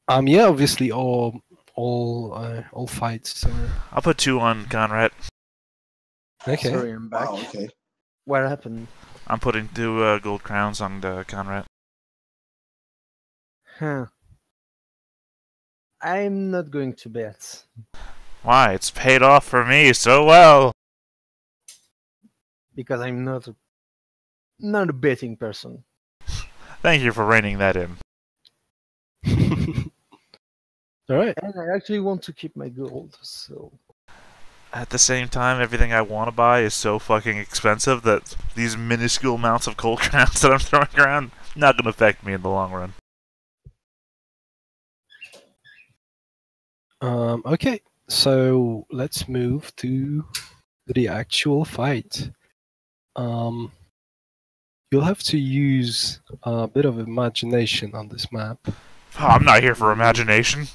Yeah, obviously all fights are I'll put 2 on Conrad. okay. Sorry, I'm back. Wow, okay. What happened? I'm putting 2 gold crowns on Conrad. Huh. I'm not going to bet. Why? It's paid off for me so well. Because I'm not a betting person. Thank you for reining that in. All right. And I actually want to keep my gold, so... At the same time, everything I want to buy is so fucking expensive that these minuscule amounts of gold crowns that I'm throwing around not going to affect me in the long run. Okay, so let's move to the actual fight. You'll have to use a bit of imagination on this map. Oh, I'm not here for imagination.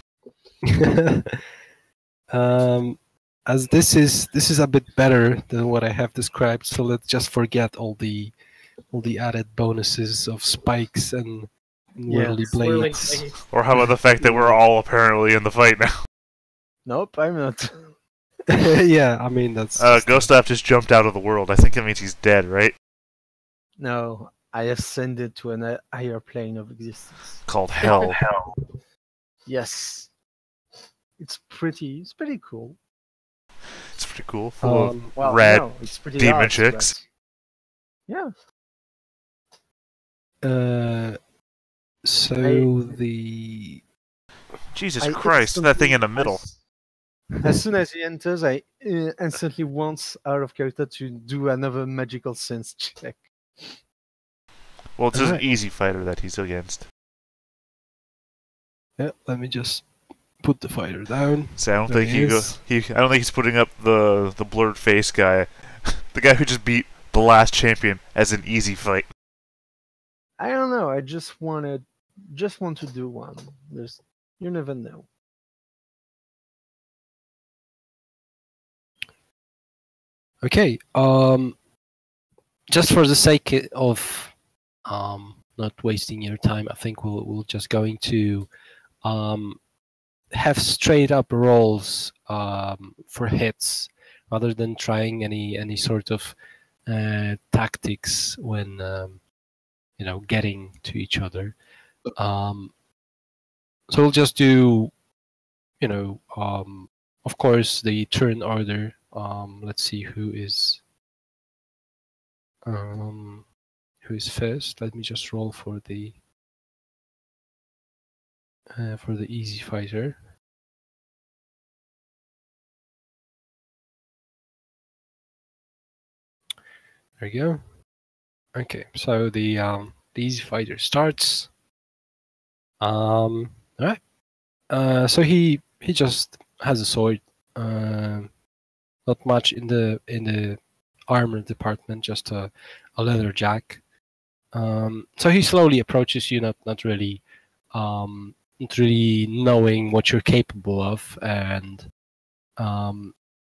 As this is a bit better than what I have described, so let's just forget all the added bonuses of spikes and whirly blades. Or how about the fact that we're all apparently in the fight now? Nope, I'm not. Yeah, I mean that's. Gustav just jumped out of the world. I think that means he's dead, right? No, I ascended to a higher plane of existence. Called hell. Yes. It's pretty cool. It's pretty cool. Full of Well, red no, it's pretty demon large, chicks. but... Yeah. So the. Jesus Christ, that thing in the middle. As soon as he enters, I instantly want out of character to do another magical sense check. Well, it's just an easy fighter that he's against. Yeah, let me just put the fighter down. So I don't think I don't think he's putting up the blurred face guy, the guy who just beat the last champion as an easy fight. I don't know. I just want to do one. You never know. Okay. Just for the sake of not wasting your time, I think we'll just going to have straight up rolls for hits rather than trying any sort of tactics when getting to each other. So we'll just do of course the turn order. Let's see who is first. Let me just roll for the easy fighter. There you go. Okay, so the easy fighter starts. All right. So he just has a sword. Not much in the armor department, just a leather jack. So he slowly approaches you, not really knowing what you're capable of, and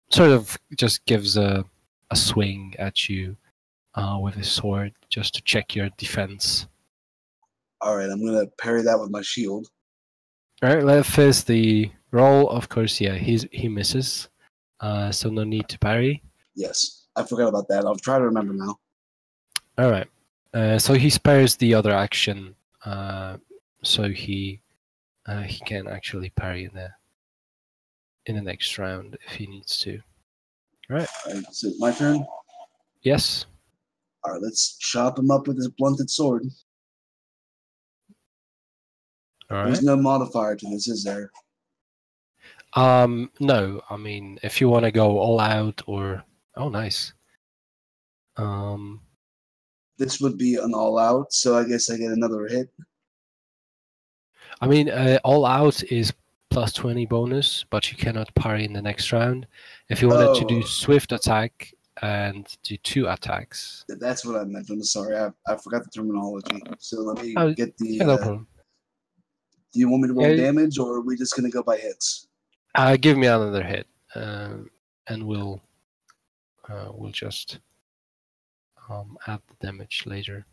sort of just gives a swing at you with his sword just to check your defense. All right, I'm gonna parry that with my shield. All right, left is the roll. Of course, yeah, he misses. So no need to parry. Yes, I forgot about that. I'll try to remember now. All right. So he spares the other action, so he can actually parry in the next round if he needs to. All right. All right, is it my turn? Yes. All right, let's chop him up with his blunted sword. All right. There's no modifier to this, is there? No. I mean, if you want to go all out or nice. This would be an all-out, so I guess I get another hit. I mean, all out is plus 20 bonus, but you cannot parry in the next round. If you wanted to do swift attack and do 2 attacks. That's what I meant. I'm sorry, I forgot the terminology. So let me get the. Yeah, no problem. Do you want me to roll damage, or are we just gonna go by hits? Give me another hit, and we'll just add the damage later.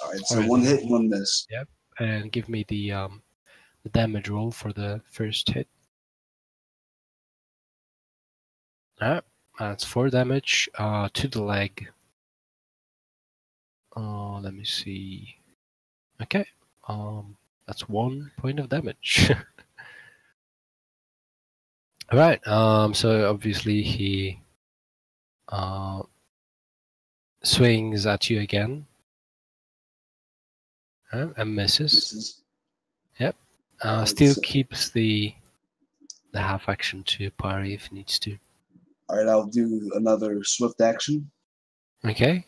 All right, so 1 hit, 1 miss. Yep. and give me the damage roll for the first hit. That's 4 damage to the leg. Let me see. Okay. That's 1 point of damage. All right. So obviously he swings at you again and misses. Yep. Still keeps the half action to parry if needs to. All right, I'll do another swift action. Okay.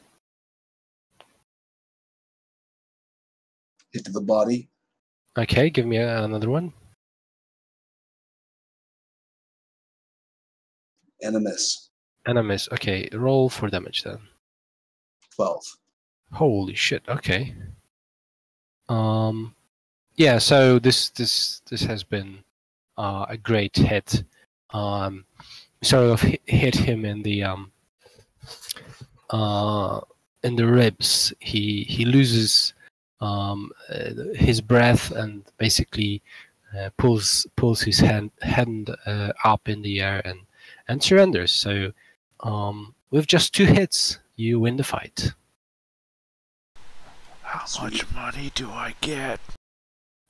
Hit to the body. Okay, give me another one. And a miss. And a miss. Okay, roll for damage then. 12. Holy shit. Okay. Yeah. So this has been a great hit. Sort of hit him in the ribs. He loses his breath and basically pulls his hand up in the air and surrenders. So with just 2 hits, you win the fight. How much money do I get?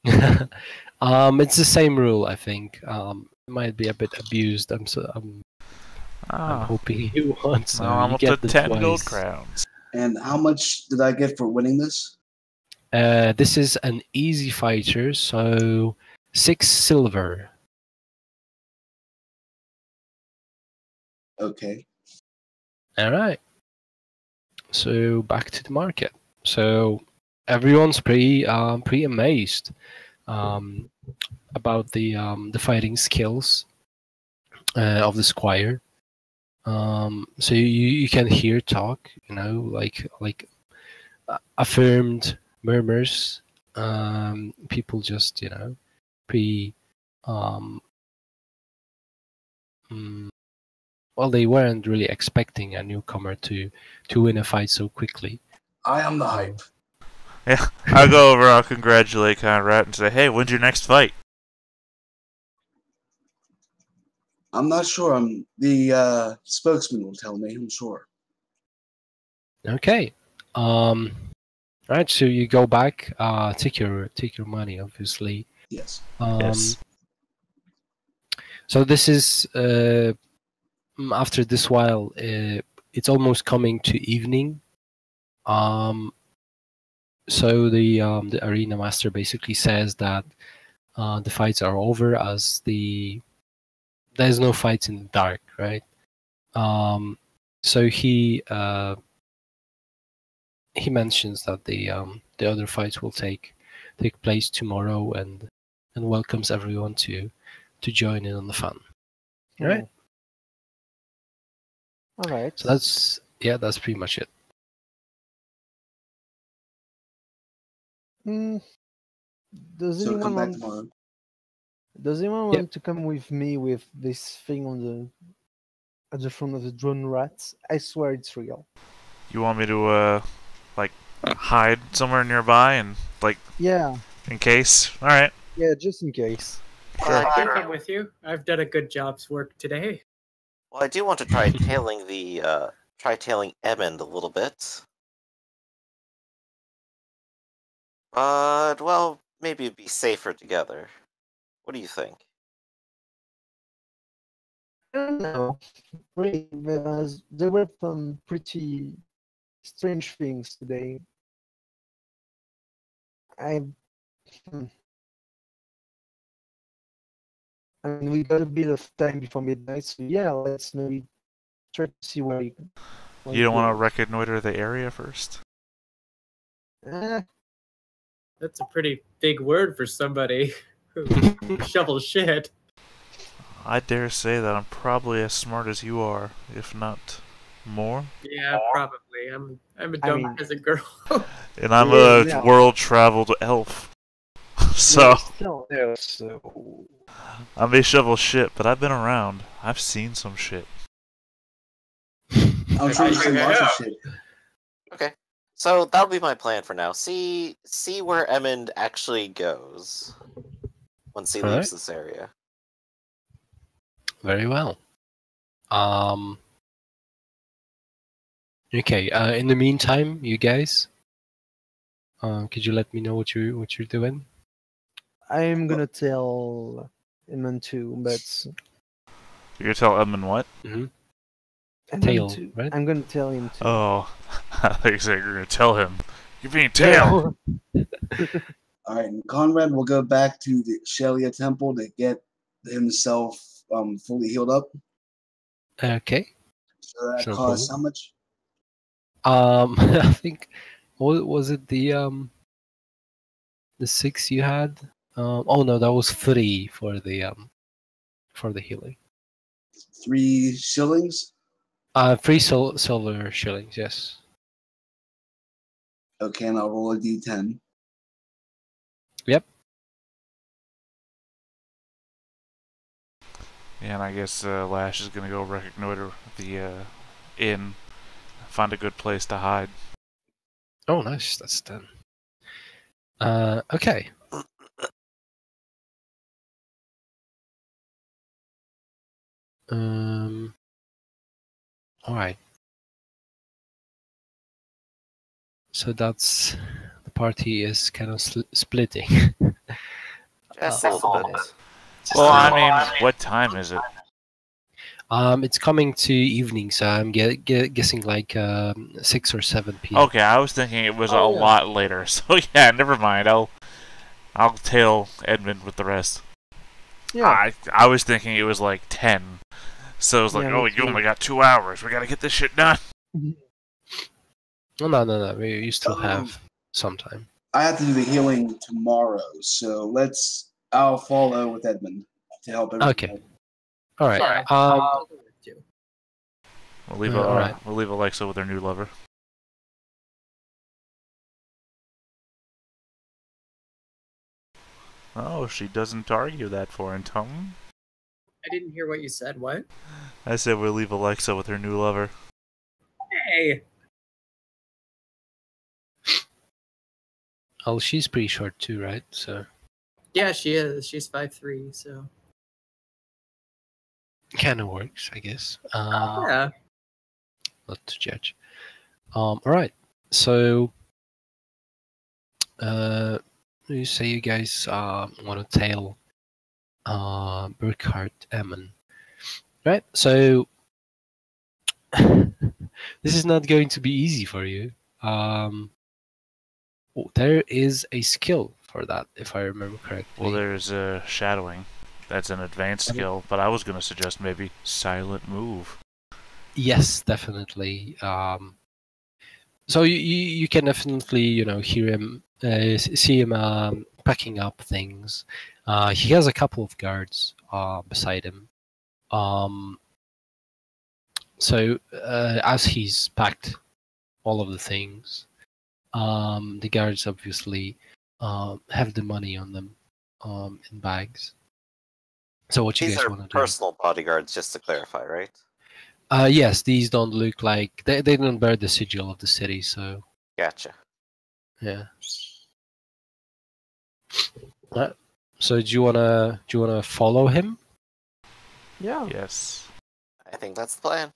It's the same rule, I think. It might be a bit abused. I'm hoping you want. So I'm you up get to the 10 twice. gold crowns. And how much did I get for winning this? This is an easy fighter, so 6 silver. Okay. All right. So back to the market. So everyone's pretty amazed about the fighting skills of the squire. So you can hear talk, like affirmed murmurs. People just well, they weren't really expecting a newcomer to win a fight so quickly. I am the hype. Yeah, I'll go over, I'll congratulate Conrad and say, hey, when's your next fight? I'm not sure. The spokesman will tell me, I'm sure. Okay. Right, so you go back, take your money, obviously. Yes. Yes. So this is after this while, it's almost coming to evening. So the arena master basically says that the fights are over, as there's no fights in the dark, right? So he mentions that the other fights will take place tomorrow, and welcomes everyone to join in on the fun. All right. All right. So that's pretty much it. Does So come back anyone tomorrow. want to come with me with this thing at the front of the drone rats? I swear it's real. You want me to, hide somewhere nearby and, Yeah. in case? Alright. Yeah, just in case. Sure. I can come with you. I've done a good job's work today. Well, I do want to try tailing Emmond a little bit. But, well, maybe it'd be safer together. What do you think? I don't know. Really, there were some pretty strange things today. I mean, we got a bit of time before midnight, so yeah, let's maybe try to see where You don't want to reconnoiter the area first? That's a pretty big word for somebody who shovels shit. I dare say that I'm probably as smart as you are, if not more. Yeah, probably. I'm a dumb peasant girl. And I'm a world-traveled elf. So still there, so I may shovel shit, but I've been around. I've seen some shit. I'm sure you've seen lots of shit. Okay. So that'll be my plan for now. See where Emmond actually goes once he leaves Alright. this area. Very well. Okay. In the meantime, you guys, could you let me know what you're doing? I'm gonna tell Edmund too, but You're gonna tell Edmund what? Mm-hmm. Edmund Tail, too. right? I'm gonna tell him too. Oh, I thought you said you're gonna tell him. You're being tailed. All right, and Conrad will go back to the Shelia Temple to get himself fully healed up. Okay. So that No costs how problem. much? I think was it the 6 you had? Oh no, that was 3 for the healing. 3 shillings. 3 silver shillings. Yes. Okay, and I'll roll a d10. Yep. Yeah, and I guess Lash is gonna go reconnoiter the inn, find a good place to hide. Oh, nice. That's done. Okay. All right. So that's the party is kind of splitting. Just a little bit. Well, I mean, what time is it? It's coming to evening, so I'm guessing like 6 or 7 p.m. Okay, I was thinking it was a lot later. So yeah, never mind. I'll tail Edmund with the rest. Yeah. I was thinking it was like 10. So it was like, Yeah, oh, me you too. only got 2 hours. We gotta get this shit done. Oh, no. You still have some time. I have to do the healing tomorrow, so I'll follow with Edmund to help everyone. Okay. All right. Yeah. We'll leave all right. We'll leave Alexa with her new lover. Oh, she doesn't argue that foreign tongue. I didn't hear what you said. What? I said we'll leave Alexa with her new lover. Hey. Oh, she's pretty short too, right? So Yeah, she is. She's 5'3", so. kind of works, I guess. Yeah. Not to judge. All right. So, you say you guys want to tail Burkhart Emmon, right? So this is not going to be easy for you. There is a skill for that, if I remember correctly. Well, there's shadowing. That's an advanced skill, but I was going to suggest maybe silent move. Yes, definitely. So you can definitely hear him, see him packing up things. He has a couple of guards beside him. So as he's packed all of the things, the guards obviously have the money on them in bags. So what you These guys are want to do? personal bodyguards, just to clarify, right? Yes, these don't look like they don't bear the sigil of the city, so Gotcha. yeah. So do you wanna follow him? Yeah. Yes. I think that's the plan.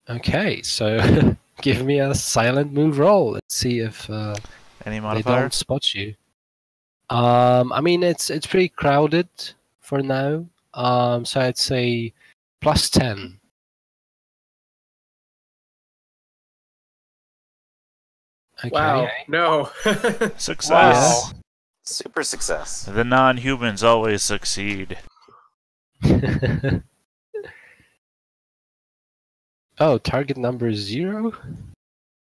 Okay, so give me a silent move roll. Let's see if Any they modifier? don't spot you. I mean it's pretty crowded for now. So I'd say +10. Okay. Wow. No. Success! Super success. The non-humans always succeed. Oh, target number 0? Oh,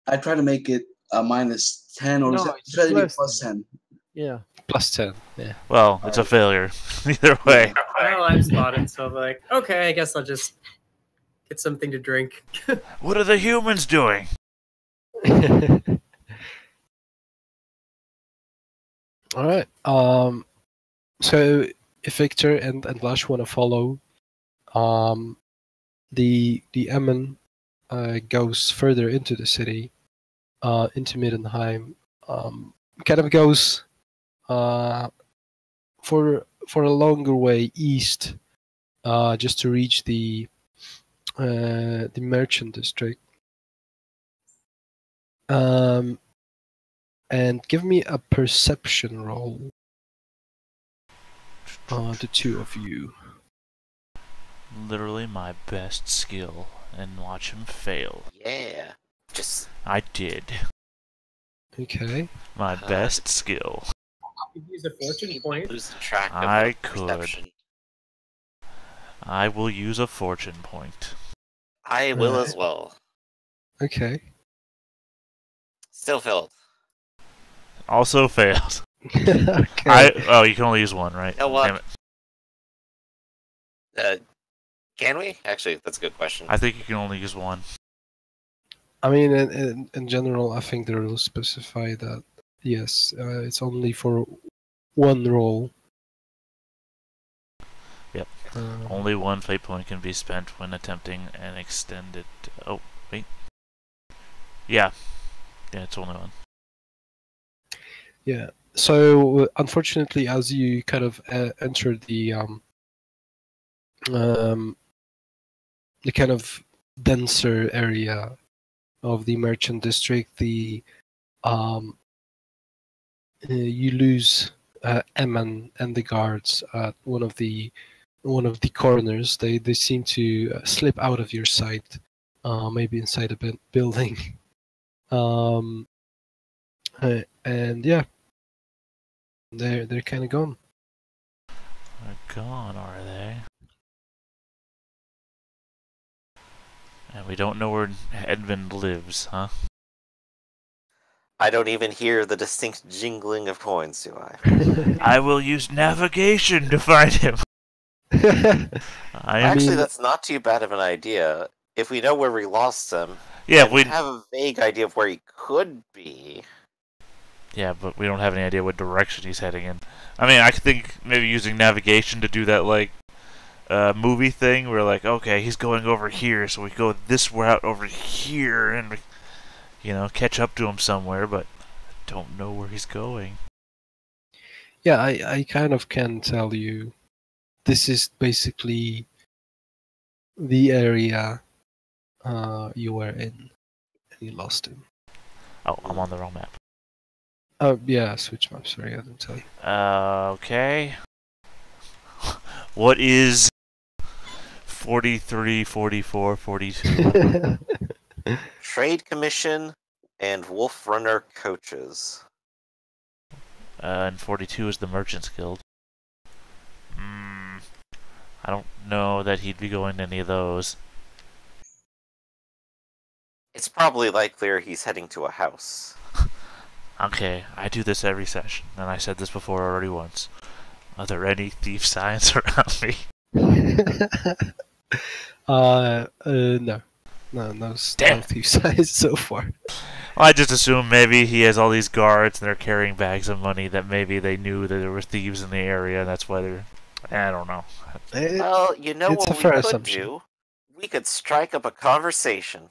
I try to make it a -10 or No, it's try to be plus +10. Yeah. +10. Yeah. Well, it's a failure. Either way. Well, I'm spotted, so I'm like, okay, I guess I'll just get something to drink. What are the humans doing? All right. So if Victor and Lash want to follow, the Emmon goes further into the city, into Middenheim, kind of goes for a longer way east, just to reach the merchant district. And give me a perception roll. The two of you. Literally my best skill, and watch him fail. Yeah. Just I did. Okay. My best skill. You can use a fortune point. lose the track of I the could. perception. I will use a fortune point. I will as well. Okay. Still failed. Also failed. Okay. Oh, you can only use one, right? You know what? Damn it. Can we? Actually, that's a good question. I think you can only use one. I mean, in general, I think the rules specify that yes, it's only for one roll. Yep. Only one fate point can be spent when attempting an extended. Oh, wait. Yeah. Yeah, it's only one. Yeah. So unfortunately, as you kind of enter the kind of denser area of the merchant district, you lose Eman and the guards at one of the corners. They seem to slip out of your sight, maybe inside a building. And yeah, they're kind of gone. They're gone, are they? And we don't know where Edmund lives, huh? I don't even hear the distinct jingling of coins, do I? I will use navigation to find him. Actually, that's not too bad of an idea. If we know where we lost him, yeah, we have a vague idea of where he could be. Yeah, but we don't have any idea what direction he's heading in. I mean, I could think maybe using navigation to do that, like, movie thing where, like, okay, he's going over here, so we go this route over here and, you know, catch up to him somewhere, but I don't know where he's going. Yeah, I kind of can tell you. This is basically the area you were in, and you lost him. Oh, I'm on the wrong map. Oh, yeah, switch map, sorry, I didn't tell you. Okay. What is 43, 44, 42? Trade Commission and Wolf Runner coaches. And 42 is the Merchants Guild. I don't know that he'd be going to any of those. It's probably likelier he's heading to a house. Okay, I do this every session, and I said this before already once. Are there any thief signs around me? No. No thief signs so far. Well, I just assume maybe he has all these guards and they're carrying bags of money that maybe they knew that there were thieves in the area, and that's why they're... I don't know. Well, you know what we could do? We could strike up a conversation.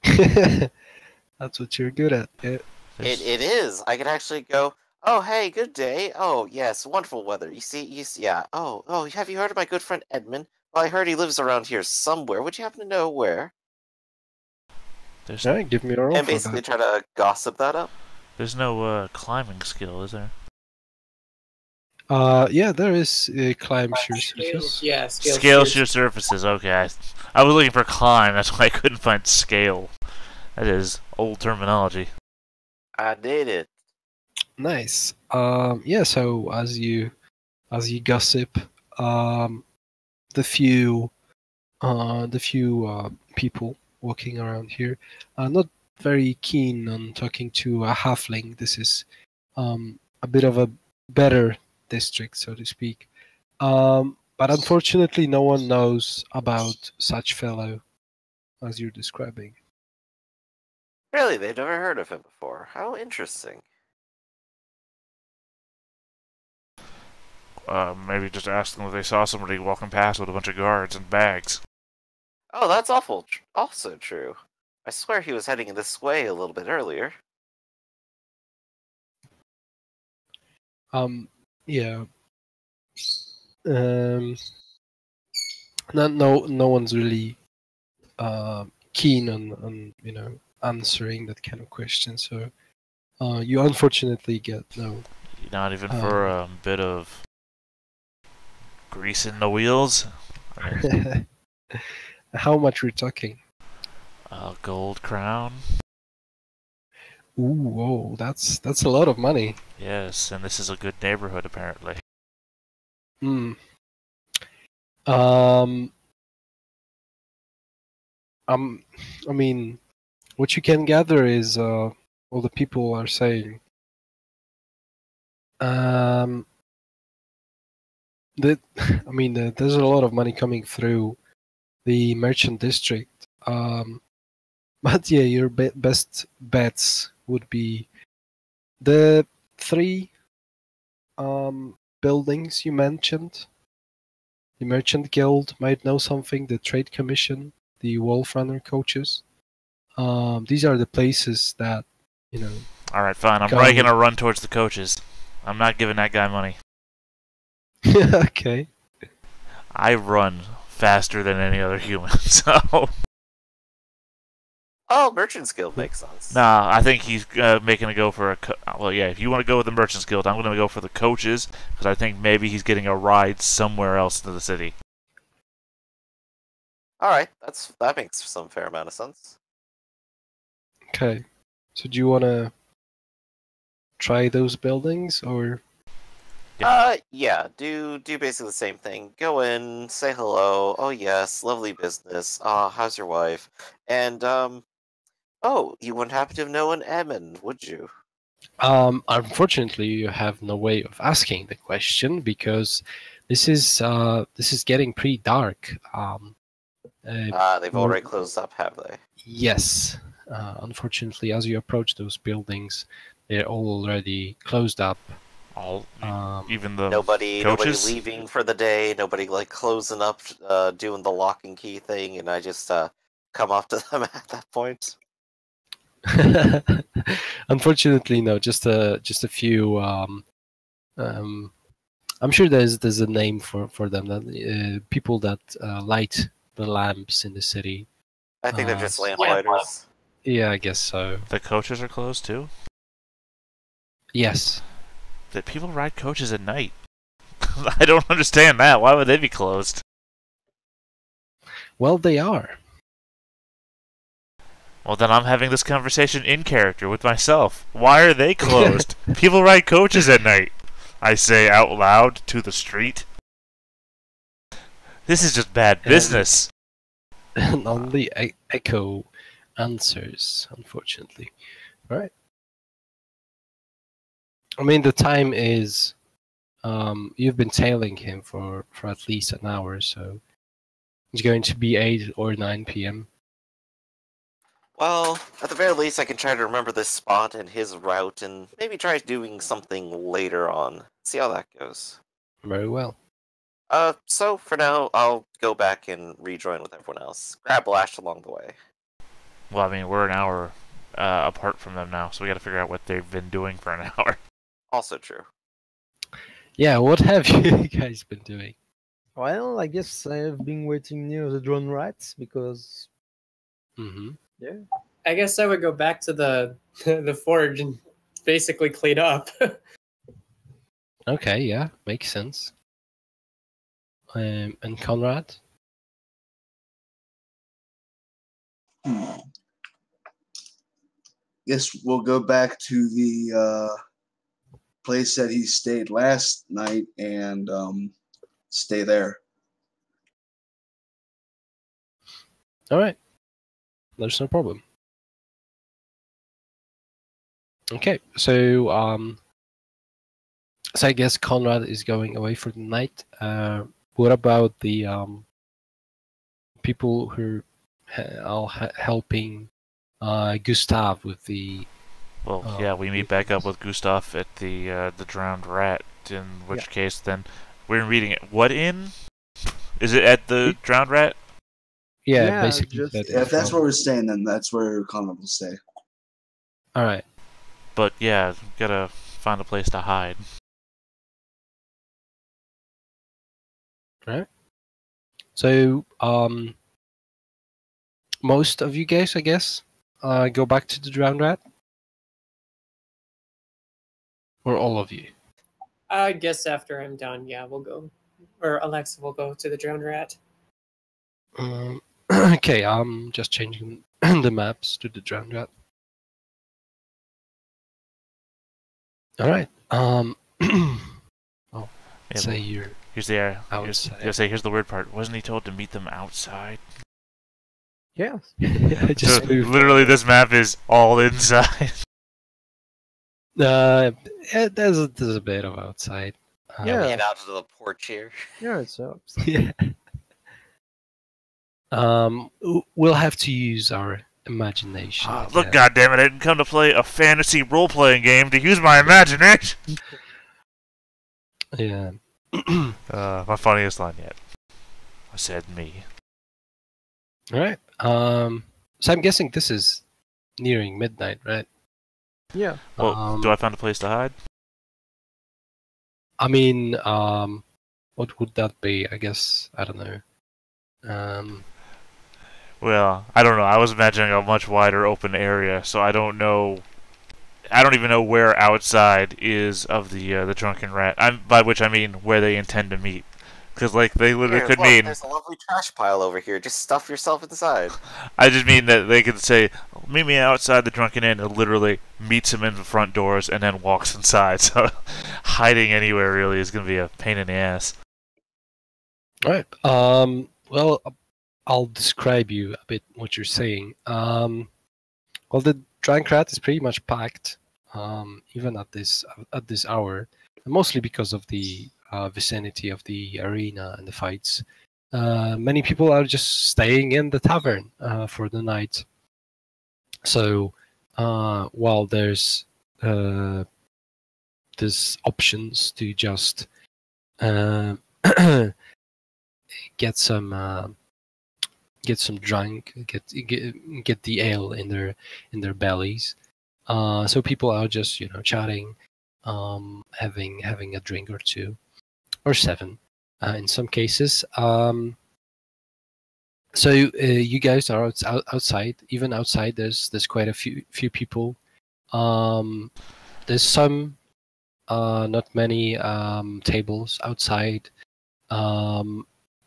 That's what you're good at. Yeah. It is. I could actually go, oh, hey, good day. Oh, yes, wonderful weather. You see, yeah. Oh, have you heard of my good friend Edmund? Well, I heard he lives around here somewhere. Would you happen to know where? Give me a roll. And basically try to gossip that up. There's no climbing skill, is there? Yeah, there is climb sheer surface. Yeah, scale sheer surfaces. Okay, I was looking for climb. That's why I couldn't find scale. That is old terminology. I did it. Nice. Yeah. So as you gossip, the few people walking around here are not very keen on talking to a halfling. This is a bit of a better district, so to speak. But unfortunately, no one knows about such fellow as you're describing. Really? They've never heard of him before. How interesting. Maybe just ask them if they saw somebody walking past with a bunch of guards and bags. Oh, that's also true. I swear he was heading this way a little bit earlier. Yeah. No one's really keen on answering that kind of question. So you unfortunately get no. Not even for a bit of grease in the wheels. How much we're talking? A gold crown. Ooh, whoa, that's a lot of money. Yes, and this is a good neighborhood apparently. Hmm. I mean, what you can gather is all the people are saying. That I mean, there's a lot of money coming through the merchant district. But yeah, your best bets would be the three buildings you mentioned. The Merchant Guild might know something. The Trade Commission, the Wolf Runner coaches. These are the places that All right, fine. I'm probably gonna run towards the coaches. I'm not giving that guy money. Okay. I run faster than any other human, so. Oh, Merchant's Guild makes sense. Nah, I think he's making a go for a. Well, yeah. If you want to go with the Merchants Guild, I'm gonna go for the coaches because I think maybe he's getting a ride somewhere else to the city. All right, that makes some fair amount of sense. Okay. So do you want to try those buildings or? Yeah, do basically the same thing. Go in, say hello. Oh yes, lovely business. How's your wife? And oh, you wouldn't happen to have known Edmund, would you? Unfortunately, you have no way of asking the question because this is getting pretty dark. They've already closed up, have they? Yes. Unfortunately, as you approach those buildings, they're all already closed up. Even the nobody coaches? Leaving for the day, nobody like closing up, doing the lock and key thing, and I just come up to them at that point. Unfortunately, no. Just a few. I'm sure there's a name for them. That people that light the lamps in the city. I think they're just lamplighters. Yeah, I guess so. The coaches are closed too? Yes. That people ride coaches at night. I don't understand that. Why would they be closed? Well, they are. Well, then I'm having this conversation in character with myself. Why are they closed? People ride coaches at night. I say out loud to the street. This is just bad business. And only Echo answers, unfortunately. All right. I mean, the time is. You've been tailing him for at least an hour, so it's going to be 8 or 9 p.m. Well, at the very least, I can try to remember this spot and his route, and maybe try doing something later on. See how that goes. Very well. So for now, I'll go back and rejoin with everyone else. Grab Lash along the way. Well, I mean, we're an hour apart from them now, so we got to figure out what they've been doing for an hour. Also true. Yeah, what have you guys been doing? Well, I guess I have been waiting near the drone rats because. Yeah. I guess I would go back to the forge and basically clean up. Okay, yeah, makes sense. And Conrad? Guess we'll go back to the place that he stayed last night and stay there. All right. There's no problem. Okay, so I guess Conrad is going away for the night. What about the people who are helping Gustav with the? Well, yeah, we meet back up with Gustav at the Drowned Rat. In which case, then we're meeting at what inn? Is it at the Drowned Rat? Yeah, Yeah, basically. just- said If that's from- where we're staying, then that's where Conrad will stay. All right. But yeah, gotta find a place to hide. Right. So, most of you guys, I guess, go back to the drowned rat, or all of you. I guess after I'm done, yeah, we'll go. Or Alexa will go to the drowned rat. Okay, I'm just changing the maps to the drowned rat. All right. Oh, Yeah, say but you're here's the outside. here's the weird part. Wasn't he told to meet them outside? Yes. I just So moved. literally, this map is all inside. Yeah, there's a bit of outside. Yeah. And out to the porch here. Yeah, it sucks. Yeah. We'll have to use our imagination. I Look, guess. goddammit, I didn't come to play a fantasy role-playing game to use my imagination. Yeah. My funniest line yet. I said me. All right. So I'm guessing this is nearing midnight, right? Yeah. Well, do I find a place to hide? I mean, what would that be? I guess I don't know. Well, I don't know. I was imagining a much wider open area, so I don't know. I don't even know where outside is of the drunken rat. By which I mean where they intend to meet, because like they literally Here, could look, mean. there's a lovely trash pile over here. Just stuff yourself inside. I just mean that they could say, "Meet me outside the drunken inn," and literally meets him in the front doors and then walks inside. So hiding anywhere really is going to be a pain in the ass. All right. Well, I'll describe you a bit what you're saying. Well, the drunk rat is pretty much packed, even at this hour, mostly because of the vicinity of the arena and the fights. Many people are just staying in the tavern for the night. So while there's options to just get some drunk, get the ale in their bellies. So people are just chatting, having a drink or two, or seven, in some cases. So you guys are outside. Even outside, there's quite a few people. There's some, not many tables outside.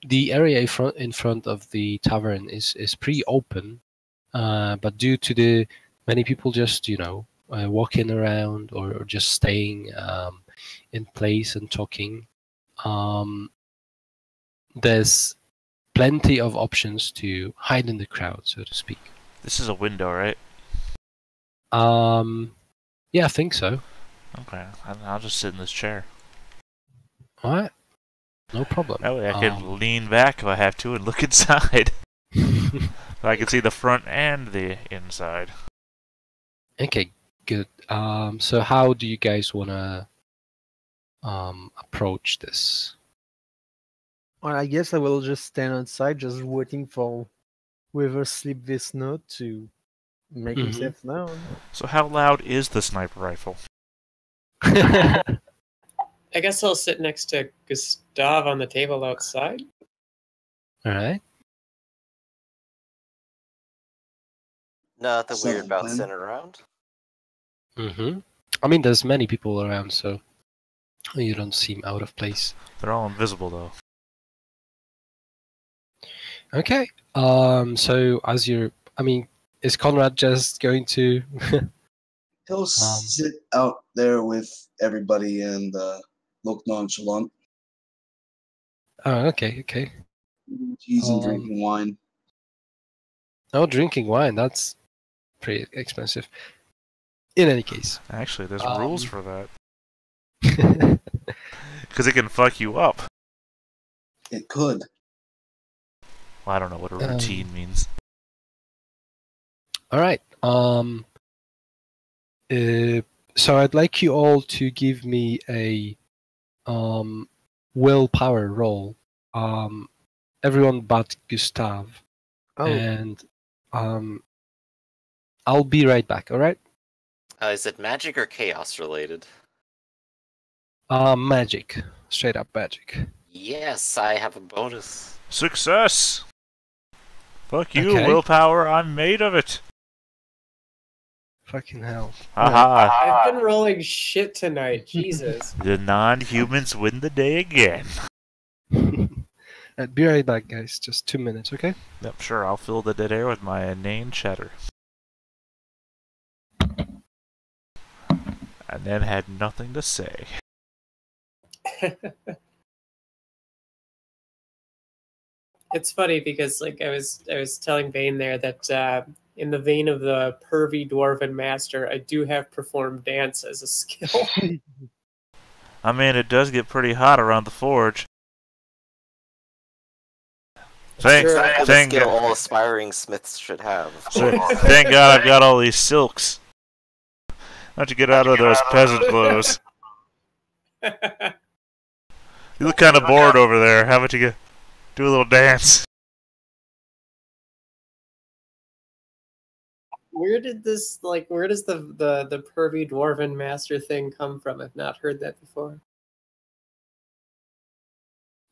The area in front of the tavern is pretty open, but due to the many people just walking around or just staying in place and talking, there's plenty of options to hide in the crowd, so to speak. This is a window, right? Yeah, I think so. Okay, I'll just sit in this chair. All right, no problem. That way I can lean back if I have to and look inside. So I can see the front and the inside. Okay, good. So how do you guys wanna approach this? Well, I guess I will just stand outside, just waiting for whoever sleep this note to make himself known. So how loud is the sniper rifle? I guess I'll sit next to Gustav on the table outside. All right. Nothing weird Something about plan. sitting around. I mean, there's many people around, so you don't seem out of place. They're all invisible though. Okay. So as is Conrad just going to? He'll sit out there with everybody and look nonchalant. Oh, okay. He's drinking wine. Oh, drinking wine. That's pretty expensive. In any case. Actually, there's rules for that. Because it can fuck you up. It could. Well, I don't know what a routine means. All right. So I'd like you all to give me a willpower roll. Everyone but Gustav. And I'll be right back. All right. Is it magic or chaos related? Magic. Straight up magic. Yes, I have a bonus. Success! Fuck you, Okay. willpower, I'm made of it. Fucking hell. Haha. I've been rolling shit tonight. Jesus. The non-humans win the day again. Be right back, guys. Just 2 minutes, okay? Yep, sure, I'll fill the dead air with my inane chatter. And then had nothing to say. It's funny because like I was telling Bane there that in the vein of the pervy dwarven master, I do have performed dance as a skill. I mean, it does get pretty hot around the forge. Thank The skill all aspiring smiths should have. Thank God I've got all these silks. How'd you get out of those peasant clothes? You look kind of bored over there. How about you do a little dance? Where did this where does the pervy dwarven master thing come from? I've not heard that before.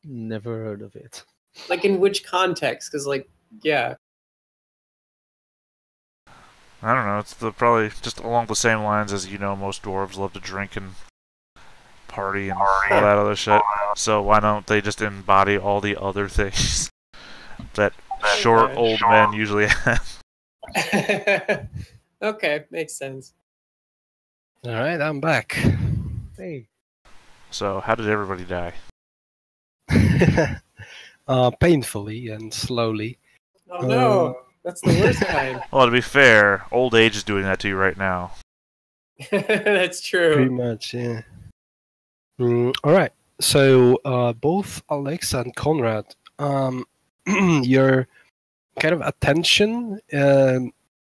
Never heard of it. Like in which context? Because yeah. I don't know. It's probably just along the same lines as most dwarves love to drink and party and all that other shit. So why don't they just embody all the other things that short old men usually have? Okay, makes sense. All right, I'm back. Hey. So how did everybody die? Painfully and slowly. Oh no, that's the worst kind. Well, to be fair, old age is doing that to you right now. That's true. Pretty much, yeah. All right. So both Alexa and Conrad, your kind of attention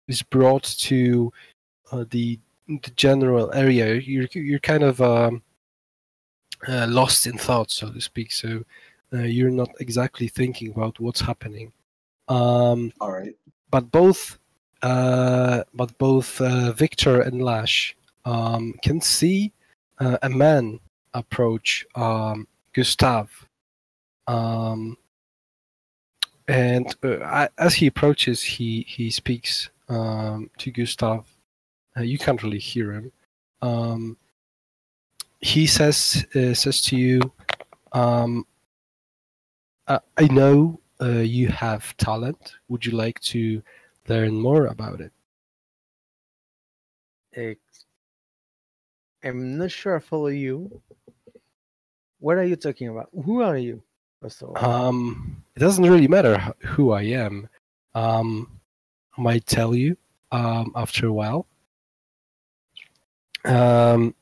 is brought to the general area. You're kind of lost in thought, so to speak. So you're not exactly thinking about what's happening. All right. But both Victor and Lash can see a man approach Gustav. And as he approaches, he speaks to Gustav. You can't really hear him. He says to you, I know you have talent. Would you like to learn more about it? I'm not sure I follow you. What are you talking about? Who are you? First of all? It doesn't really matter who I am. I might tell you after a while. But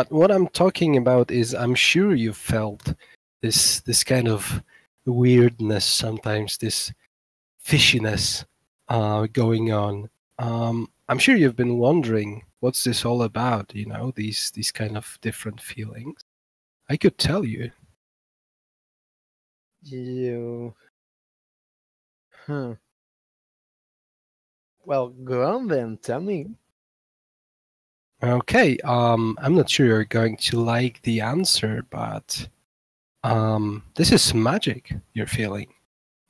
what I'm talking about is, I'm sure you've felt this kind of weirdness sometimes, this fishiness going on. I'm sure you've been wondering, what's this all about? These kind of different feelings. I could tell you. Well, go on then. Tell me. Okay. I'm not sure you're going to like the answer, but this is magic you're feeling.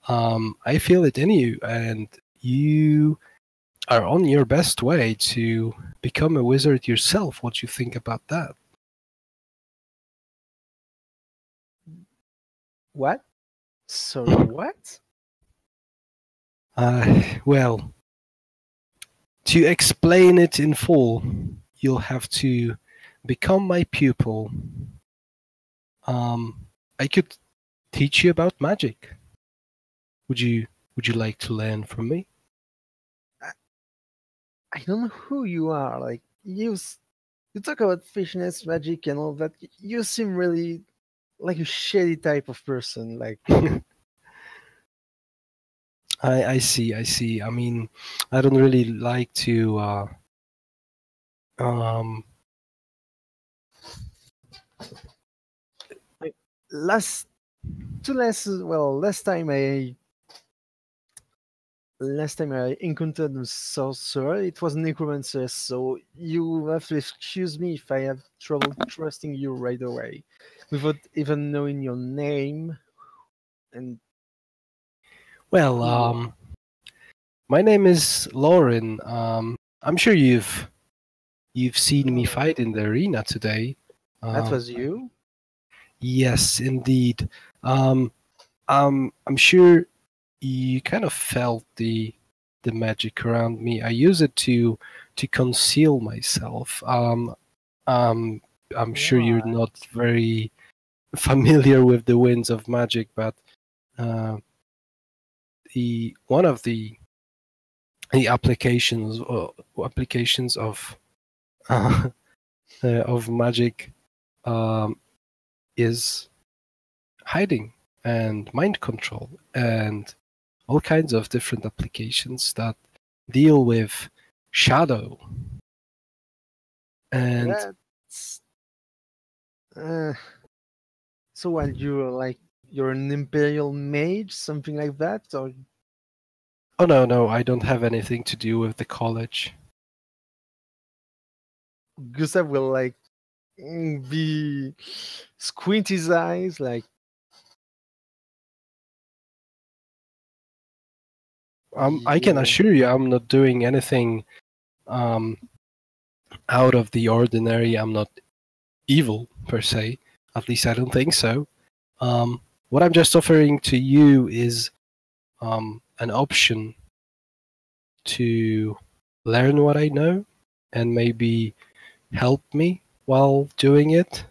I feel it in you, and you are on your best way to become a wizard yourself. What do you think about that? What? Sorry, what? Well, to explain it in full, you'll have to become my pupil. I could teach you about magic. Would you like to learn from me? I don't know who you are. Like you talk about fishness, magic, and all that. You seem really like a shady type of person. Like I see. I mean, I don't really like to like last time last time I encountered a sorcerer, it was a necromancer, so you have to excuse me if I have trouble trusting you right away, without even knowing your name. And Well, who you are. my name is Lauren. I'm sure you've seen me Oh, fight in the arena today. that was you? Yes, indeed. Um, I'm sure you kind of felt the magic around me. I use it to conceal myself. I'm sure you're Why? not very familiar with the winds of magic, but the one of the applications of magic um, is hiding and mind control and all kinds of different applications that deal with shadow. And That's uh, so what you're an imperial mage, something like that, or oh no, I don't have anything to do with the college. Gustav will be squint his eyes like I can yeah. assure you, I'm not doing anything um, out of the ordinary. I'm not evil per se. At least I don't think so. What I'm just offering to you is an option to learn what I know and maybe help me while doing it.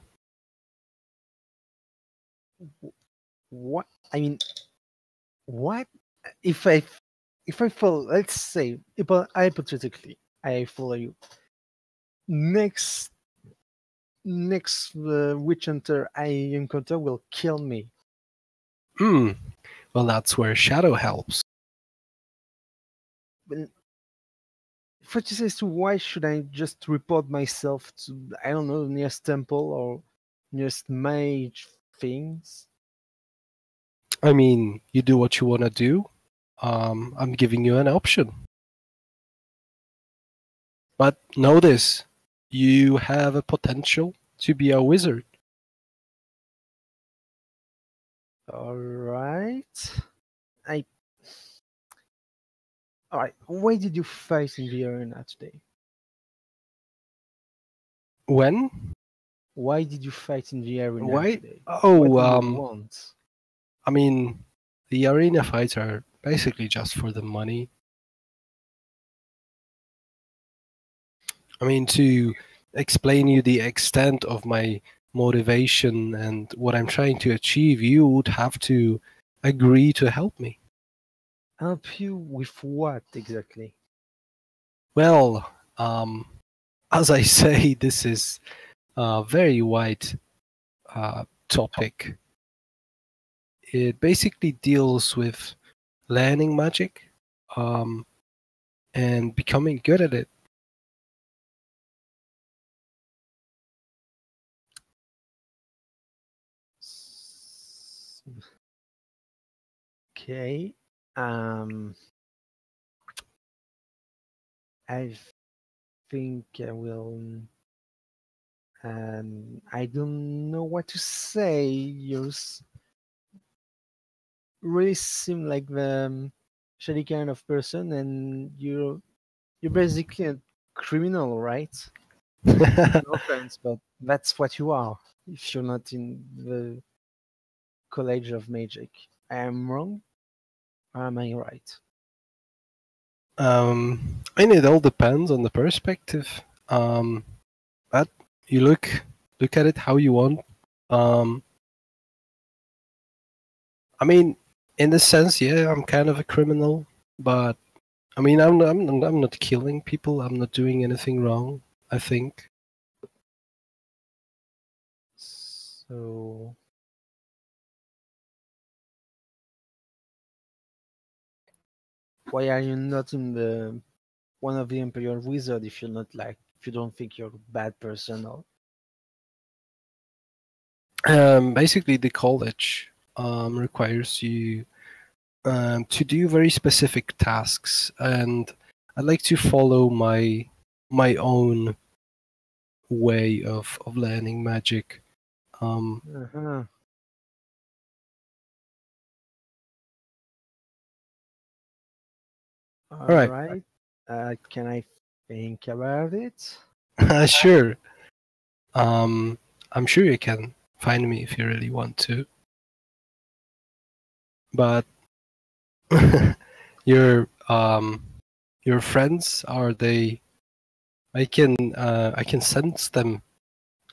What I mean, what if I follow? Let's say, hypothetically, I follow you. Next witch hunter I encounter will kill me. Hmm. Well, that's where shadow helps. But first, says to why should I just report myself to I don't know nearest temple or nearest mage things? I mean, you do what you want to do. I'm giving you an option. But know this, you have a potential to be a wizard. All right. I All right. Why did you fight in the arena today? When? Why did you fight in the arena Why? today? What Oh, do you want? I mean, the arena fights are basically just for the money. I mean, to explain you the extent of my motivation and what I'm trying to achieve, you would have to agree to help me. Help you with what exactly? Well, as I say, this is a very wide topic. It basically deals with learning magic um, and becoming good at it. Okay. Um, I think I will. I don't know what to say. Really seem like the shady kind of person, and you're basically a criminal, right? No offense, but that's what you are. If you're not in the College of Magic, I am wrong. Or am I right? I mean, it all depends on the perspective. But you look at it how you want. Um, I mean, in this sense, yeah, I'm kind of a criminal, but I mean, I'm not killing people. I'm not doing anything wrong. I think. So why are you not in the one of the Imperial Wizard if you're not if you don't think you're a bad person or Basically, the college requires you to do very specific tasks, and I like to follow my own way of learning magic. Uh-huh. All right. right. Can I think about it? Sure. I'm sure you can find me if you really want to. But your your friends, are they? I can sense them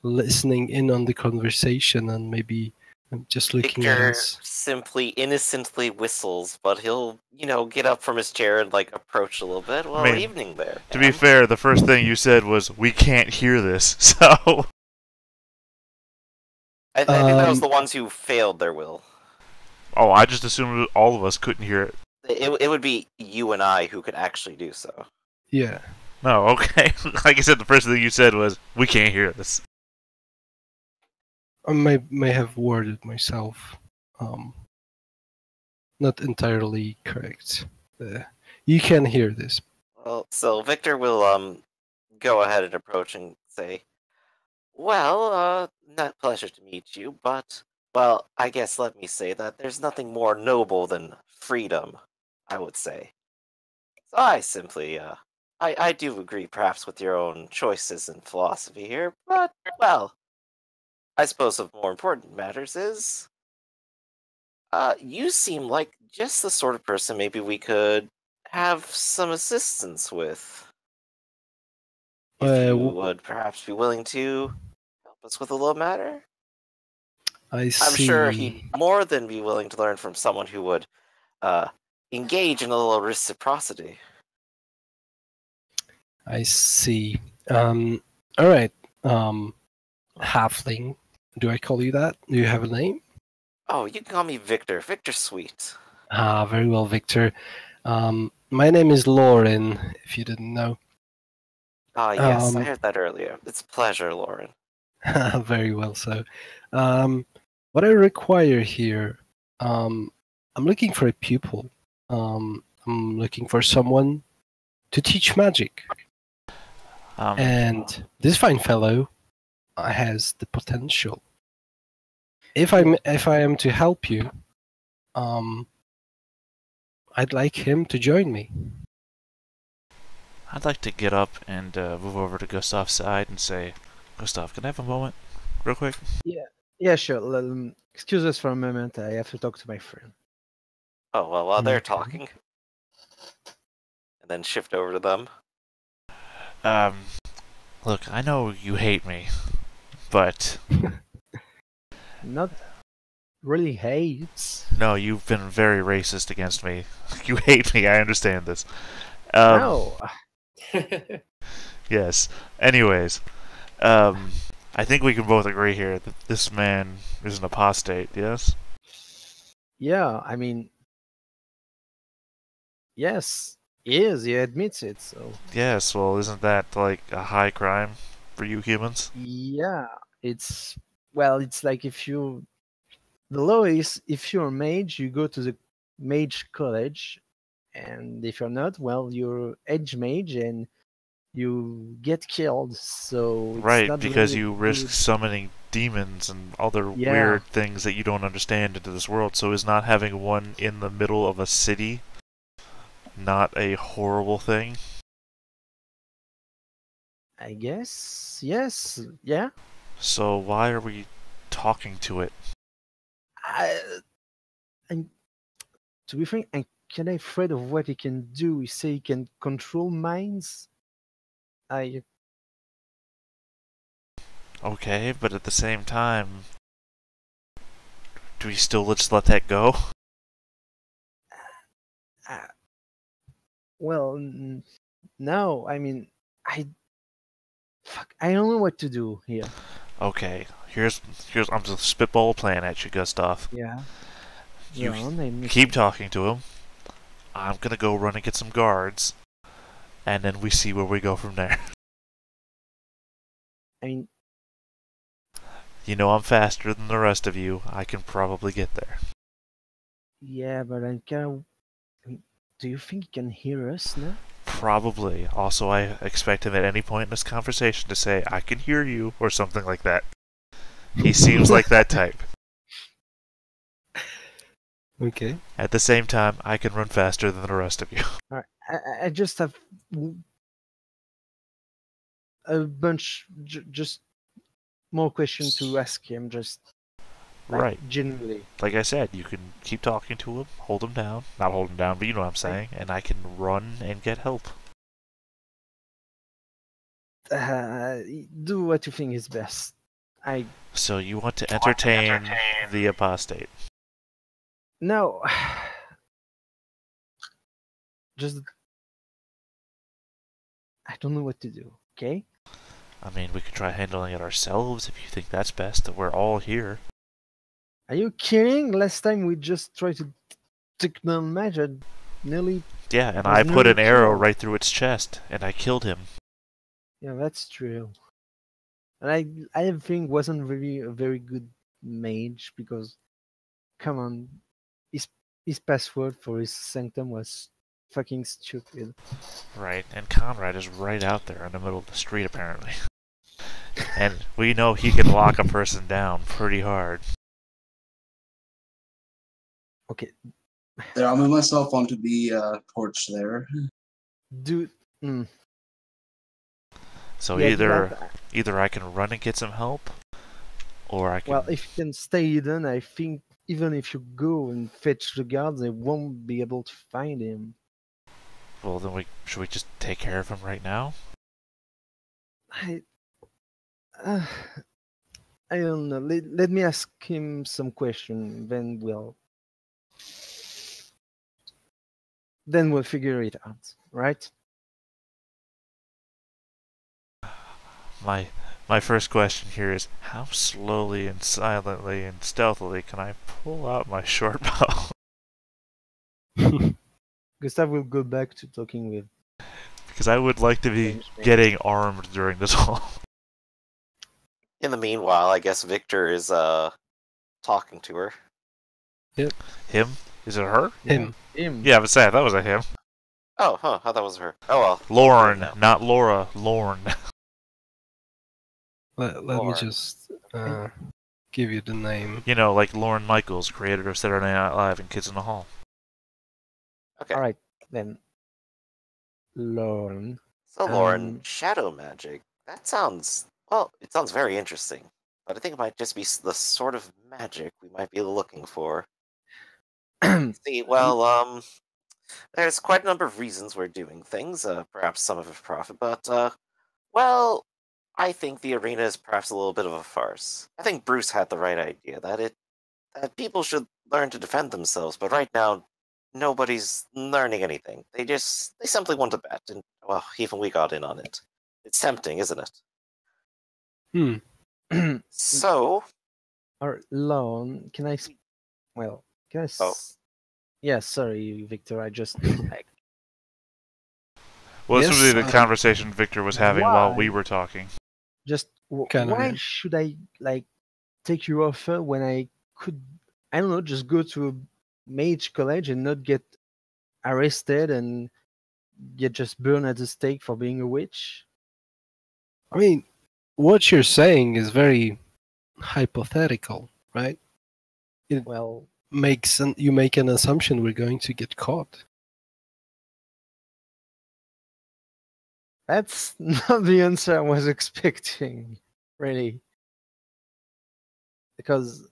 listening in on the conversation and maybe just looking at Victor us. simply innocently whistles, but he'll, get up from his chair and approach a little bit. Well, mean, evening there. To be ma'am. fair, the first thing you said was, "We can't hear this," so... I think that was Um, the ones who failed their will. Oh, I just assumed all of us couldn't hear it. It would be you and I who could actually do so. Yeah. No, okay. Like I said, the first thing you said was, "We can't hear this." I may have worded myself not entirely correct. You can hear this. Well, so Victor will go ahead and approach and say, "Well, not pleasure to meet you, but well, I guess let me say that there's nothing more noble than freedom, I would say. So I simply I do agree perhaps with your own choices and philosophy here, but well, I suppose of more important matters is you seem like just the sort of person maybe we could have some assistance with. If you would perhaps be willing to help us with a little matter. I I'm sure see. he'd more than be willing to learn from someone who would engage in a little reciprocity. I see. All right. Halfling. Do I call you that? Do you have a name? Oh, you can call me Victor. Victor Sweet. Ah, very well, Victor. My name is Lauren, if you didn't know. Ah, yes, I heard that earlier. It's a pleasure, Lauren. Very well, so. What I require here, I'm looking for a pupil. I'm looking for someone to teach magic. And this fine fellow has the potential. If I am to help you, I'd like him to join me. I'd like to get up and move over to Gustav's side and say, "Gustav, can I have a moment? Real quick?" Yeah, sure. Excuse us for a moment. I have to talk to my friend. Oh, well, while they're Okay. talking. And then shift over to them. Look, I know you hate me, but... Not really hates. No, you've been very racist against me. You hate me, I understand this. No. Yes. Anyways, I think we can both agree here that this man is an apostate, yes? Yeah, I mean, yes, he is. He admits it. So Yes, well, isn't that like a high crime for you humans? yeah, it's it's like the law is if you're a mage, you go to the mage college, and if you're not, well, you're edge mage and you get killed. So it's Right, not because really you risk good. summoning demons and other Yeah. weird things that you don't understand into this world. So is not having one in the middle of a city not a horrible thing? I guess yes, yeah. So why are we talking to it? I'm to be frank, I'm kind of afraid of what he can do. He say he can control minds. I Okay, but at the same time, do we still just let that go? well, no. I mean, I don't know what to do here. Okay, here's I'm just spitball a plan at you, Gustav. Yeah. You Go on, I'm keep talking to him. I'm gonna go run and get some guards, and then we see where we go from there. I mean, You know I'm faster than the rest of you. I can probably get there. Yeah, but I'm kind of. I mean, do you think he can hear us now? Probably. Also, I expect him at any point in this conversation to say, "I can hear you," or something like that. He seems like that type. Okay. At the same time, I can run faster than the rest of you. All right. I just have a bunch, just more questions to ask him. Just like, Right. genuinely. Like I said, you can keep talking to him, hold him down. Not hold him down, but you know what I'm saying. And I can run and get help. Do what you think is best. So you want to entertain the apostate? No. Just. I don't know what to do. Okay. I mean, we could try handling it ourselves if you think that's best. We're all here. Are you kidding? Last time we just tried to take down magic, nearly. Yeah, and Was I put an nearly arrow killed. right through its chest, and I killed him. Yeah, that's true. And I think wasn't really a very good mage because, come on, his password for his sanctum was fucking stupid. Right, and Conrad is right out there in the middle of the street, apparently. And we know he can lock a person down pretty hard. Okay, There, I'll move myself onto the porch there. dude. So Yeah, do either I can run and get some help, or I can. Well, if you can stay hidden, I think even if you go and fetch the guards, they won't be able to find him. Well, then should we just take care of him right now? I don't know. Let me ask him some question. Then we'll figure it out, right? My first question here is, how slowly and silently and stealthily can I pull out my short bow? Gustav will go back to talking with. Because I would like to be getting armed during this whole. In the meanwhile, I guess Victor is talking to her. Him? Is it her? Him. Yeah, but say that was a him. Oh, huh, I thought that was her. Oh well. Lorne, No. not Laura. Lorne. Let me Lauren. just give you the name. You know, like Lorne Michaels, creator of Saturday Night Live and Kids in the Hall. Okay. All right, then. Lauren. So Lauren, shadow magic. That sounds it sounds very interesting. But I think it might just be the sort of magic we might be looking for. See, well, there's quite a number of reasons we're doing things. Perhaps some of it for profit, but well, I think the arena is perhaps a little bit of a farce. I think Bruce had the right idea that people should learn to defend themselves, but right now nobody's learning anything. They simply want to bet, and well, even we got in on it. It's tempting, isn't it? So, Or Lauren, can I? Can I? Oh. Yeah, sorry, Victor. I just. Well, this Yes, would be the conversation Victor was having while we were talking. Just Kind of, why yeah. should I take your offer when I could? I don't know. Just go to a mage college and not get arrested and get just burned at the stake for being a witch. I mean, what you're saying is very hypothetical, right? Well, You make an assumption we're going to get caught. that's not the answer I was expecting, really. Because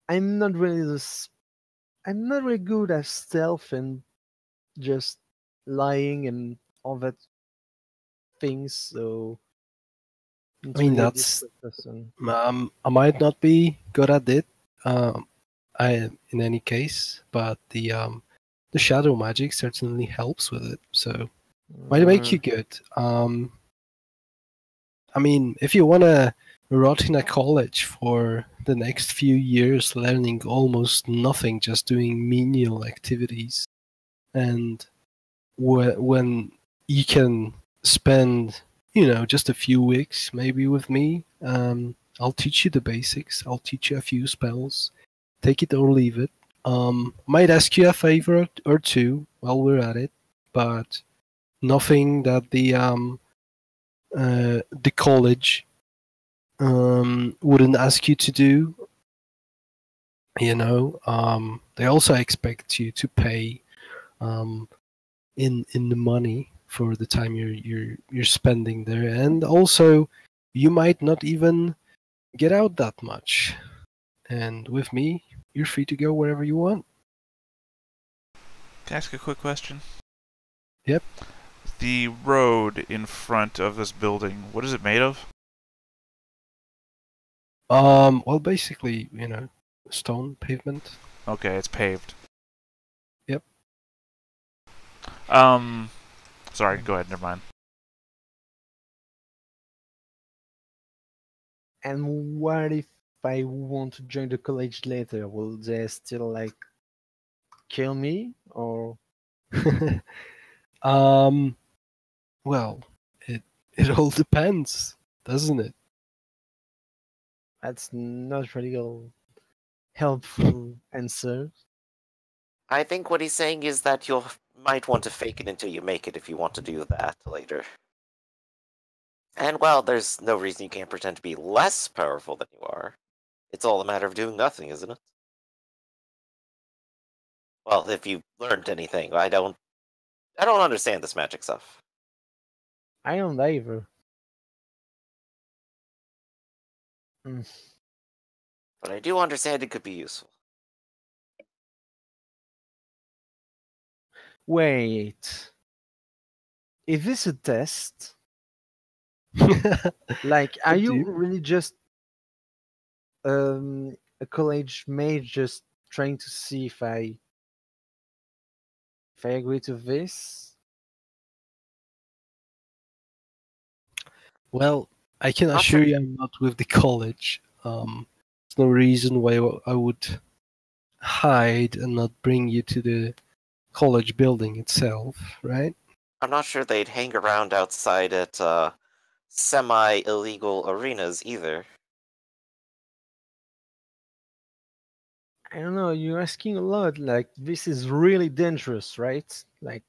I'm not really good at stealth and just lying and all that things. So I mean, I might not be good at it. In any case, but the shadow magic certainly helps with it. So might make you good. I mean, if you wanna rot in a college for the next few years, learning almost nothing, just doing menial activities, and when you can spend, just a few weeks maybe with me, I'll teach you the basics. I'll teach you a few spells. Take it or leave it. Might ask you a favor or two while we're at it, but nothing that the college wouldn't ask you to do. You know, they also expect you to pay in the money for the time you're spending there, and also you might not even get out that much. And with me, you're free to go wherever you want. Can I ask a quick question? Yep. The road in front of this building, what is it made of? Well, basically, you know, stone pavement. Okay, it's paved. Yep. Sorry, go ahead, never mind. And what if I want to join the college later? Will they still like kill me or? Well, it all depends, doesn't it? That's not really a helpful answer. I think what he's saying is that you might want to fake it until you make it if you want to do that later. And well, there's no reason you can't pretend to be less powerful than you are. It's all a matter of doing nothing, isn't it? Well, if you learned anything, I don't understand this magic stuff. I don't either. But I do understand it could be useful. Wait. Is this a test? Like, are you really just a college mate just trying to see if I agree to this? Well, I can assure you I'm not with the college. There's no reason why I would hide and not bring you to the college building itself, right? I'm not sure they'd hang around outside at semi-illegal arenas either. I don't know, you're asking a lot. Like, this is really dangerous, right? Like,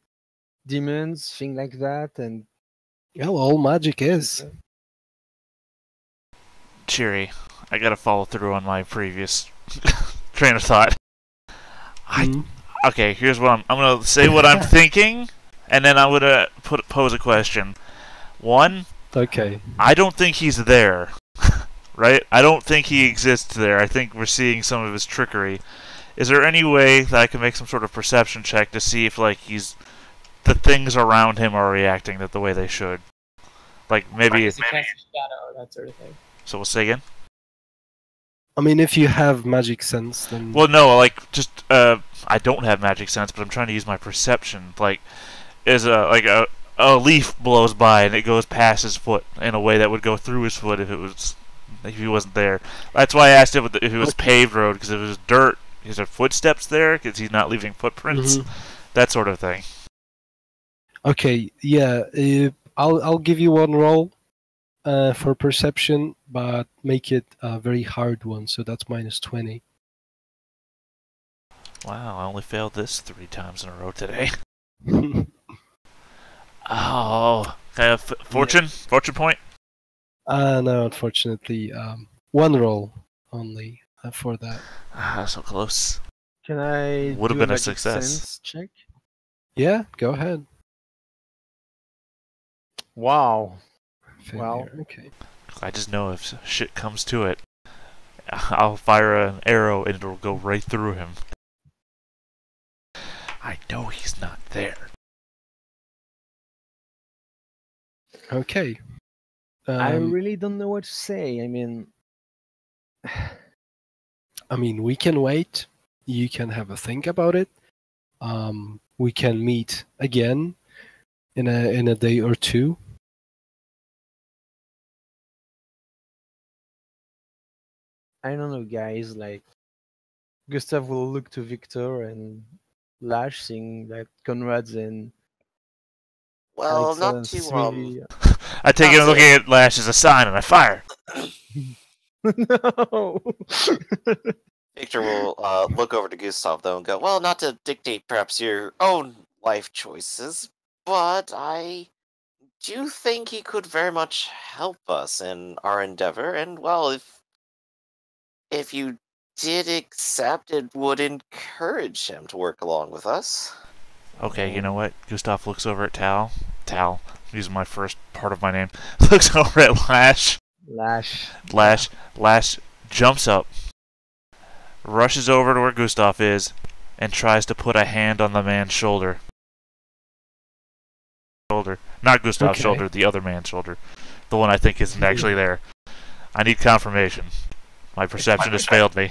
demons, things like that, and... Well, all magic is. Cheery, I gotta follow through on my previous train of thought. Okay, here's what I'm gonna say what I'm thinking, and then I'm gonna pose a question. One, okay. I don't think he's there, right? I don't think he exists there. I think we're seeing some of his trickery. Is there any way that I can make some sort of perception check to see if, like, the things around him are reacting the way they should? Like, maybe... Cast a shadow, that sort of thing. So we'll say again? I mean, if you have magic sense, then... Well, no, like, just, I don't have magic sense, but I'm trying to use my perception. Like, a leaf blows by and it goes past his foot in a way that would go through his foot if he wasn't there. That's why I asked if it was paved road, because if it was dirt, is there footsteps there? Because he's not leaving footprints? That sort of thing. Okay, yeah, I'll give you one roll for perception, but make it a very hard one, so that's -20. Wow, I only failed this 3 times in a row today. Oh, can I have fortune? Yeah. Fortune point? No, unfortunately, one roll only for that. So close. Can I would have been a success. Sense check? Yeah, go ahead. Wow. Failure. Well, okay. I just know if shit comes to it, I'll fire an arrow and it'll go right through him. I know he's not there. Okay. I really don't know what to say. I mean, we can wait. You can have a think about it. We can meet again in a day or two. I don't know, guys. Like, Gustav will look to Victor and Lash, seeing that Conrad's in. Well, Alex, not too I take it looking at Lash as a sign and I fire. No. Victor will look over to Gustav, though, and go, well, not to dictate perhaps your own life choices, but I do think he could very much help us in our endeavor, and, well, if you did accept, it would encourage him to work along with us. Okay, you know what? Gustav looks over at Tal. Tal, using my first part of my name, looks over at Lash. Lash. Lash jumps up, rushes over to where Gustav is, and tries to put a hand on the man's shoulder. Not Gustav's shoulder, the other man's shoulder. The one I think isn't actually there. I need confirmation. My perception has failed me.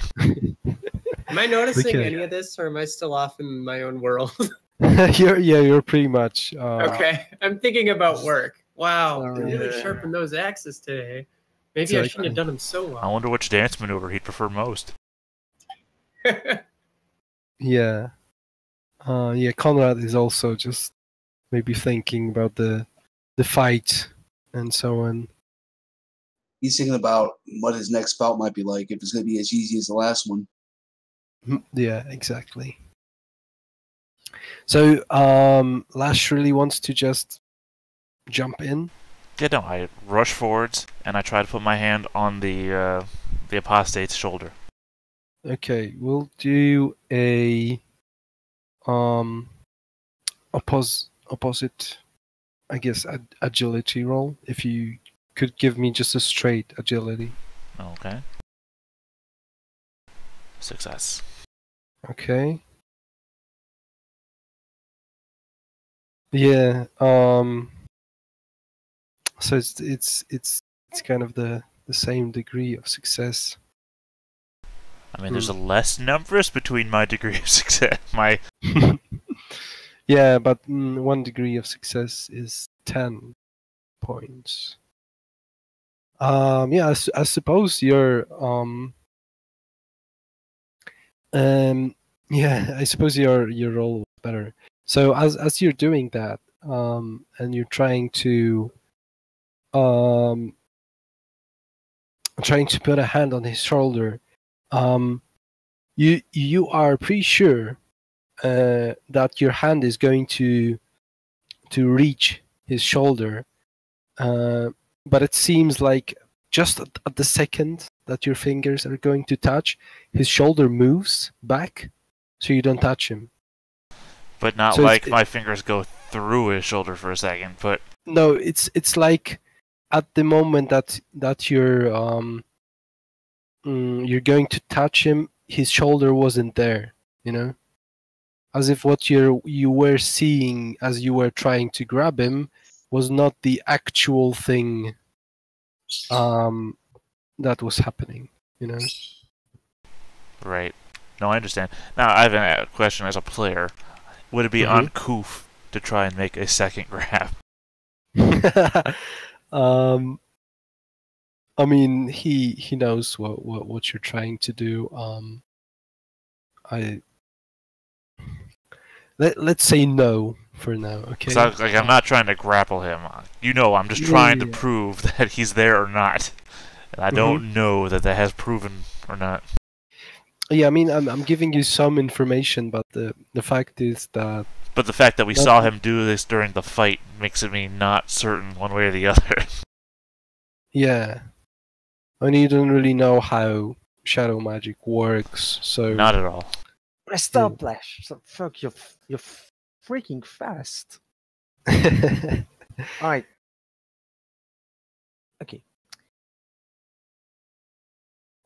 Am I noticing any of this, or am I still off in my own world? You're pretty much. Okay, I'm thinking about work. Wow, Sorry. really sharpened those axes today. Maybe I shouldn't have done them so well. I wonder which dance maneuver he'd prefer most. Yeah. Conrad is also just maybe thinking about the fight and so on. He's thinking about what his next bout might be like, if it's going to be as easy as the last one. Yeah, exactly. So, Lash really wants to just jump in. Yeah, no, I rush forwards and I try to put my hand on the apostate's shoulder. Okay, we'll do a opposite, I guess, agility roll. If you could give me just a straight agility. Okay. Success. Okay. Yeah. So it's kind of the same degree of success. I mean, there's a less numbers between my degree of success. Yeah, but 1 degree of success is 10 points. Yeah, I suppose you're yeah, I suppose your role was better. So as you're doing that, and you're trying to put a hand on his shoulder, you are pretty sure that your hand is going to reach his shoulder, but it seems like just at the second that your fingers are going to touch, his shoulder moves back, so you don't touch him. But not So like my fingers go through his shoulder for a second. But no, it's like at the moment that you're going to touch him, his shoulder wasn't there, you know, as if what you were seeing as you were trying to grab him was not the actual thing that was happening, you know. right. No, I understand. Now I have a question as a player. Would it be uncouth to try and make a second grab? I mean, he knows what you're trying to do. Let's say no for now, okay? So, I'm not trying to grapple him. You know, I'm just trying to prove that he's there or not. And I don't know that has proven or not. Yeah, I mean, I'm giving you some information, but the fact is that. But the fact that we saw him do this during the fight makes it me not certain one way or the other. Yeah. I mean, you don't really know how shadow magic works, so. Not at all. Stop, Lash. So, fuck, you're freaking fast. Alright. Okay.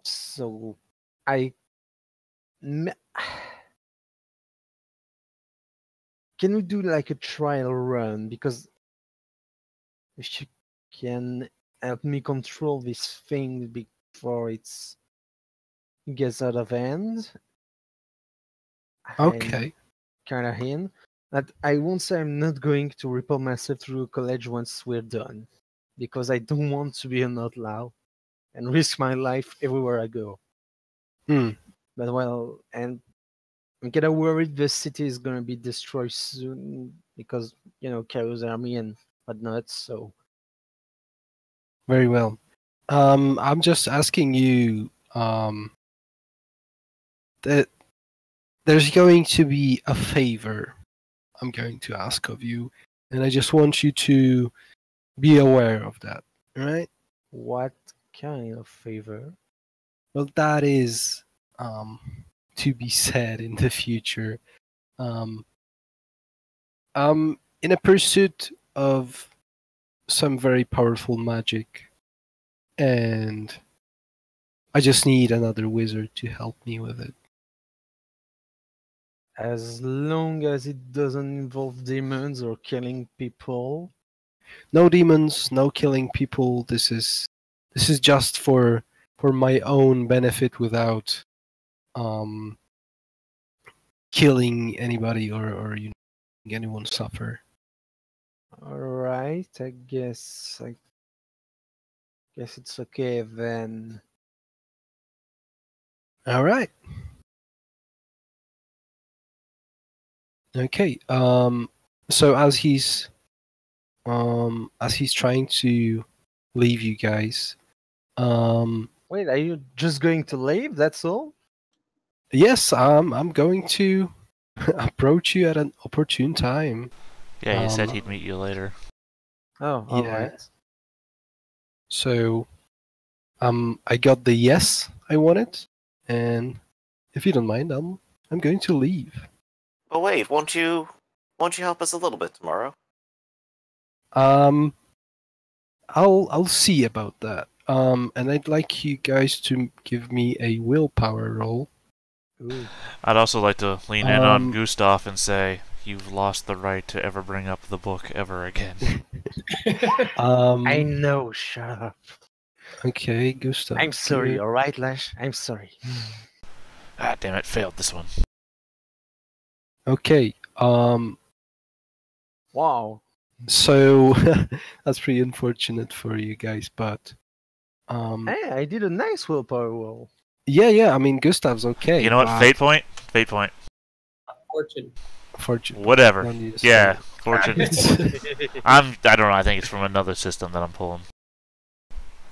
So, can we do like a trial run? Because if you can help me control this thing before it gets out of hand. Okay. Kind of in that I won't say I'm not going to report myself through college once we're done, because I don't want to be an outlaw and risk my life everywhere I go. But well, and I'm kind of worried the city is going to be destroyed soon because, you know, Chaos Army and whatnot, so. Very well. I'm just asking you, that there's going to be a favor I'm going to ask of you, and I just want you to be aware of that. All right? What kind of favor? Well, that is to be said in the future. I'm in a pursuit of some very powerful magic, and I just need another wizard to help me with it. As long as it doesn't involve demons or killing people. No demons, no killing people. This is just for my own benefit without killing anybody or anyone suffer. Alright, I guess it's okay then. All right. Okay. So as he's trying to leave you guys, Wait, are you just going to leave? That's all? yes, I'm going to approach you at an opportune time. Yeah, he said he'd meet you later. Oh, Yeah. alright. So, I got the yes I wanted, and if you don't mind, I'm going to leave. But wait, won't you help us a little bit tomorrow? I'll see about that. And I'd like you guys to give me a willpower roll. Ooh. I'd also like to lean in on Gustav and say, you've lost the right to ever bring up the book ever again. I know, shut up. Okay, Gustav. I'm sorry, alright, Lash? I'm sorry. Ah, damn it, failed this one. Okay. Wow. So that's pretty unfortunate for you guys, but Hey, I did a nice willpower roll. yeah. I mean, Gustav's okay. You know what? but Fate point? Fate point. Fortune. Fortune. Whatever. No need to Yeah, say fortune. it. I don't know, I think it's from another system that I'm pulling.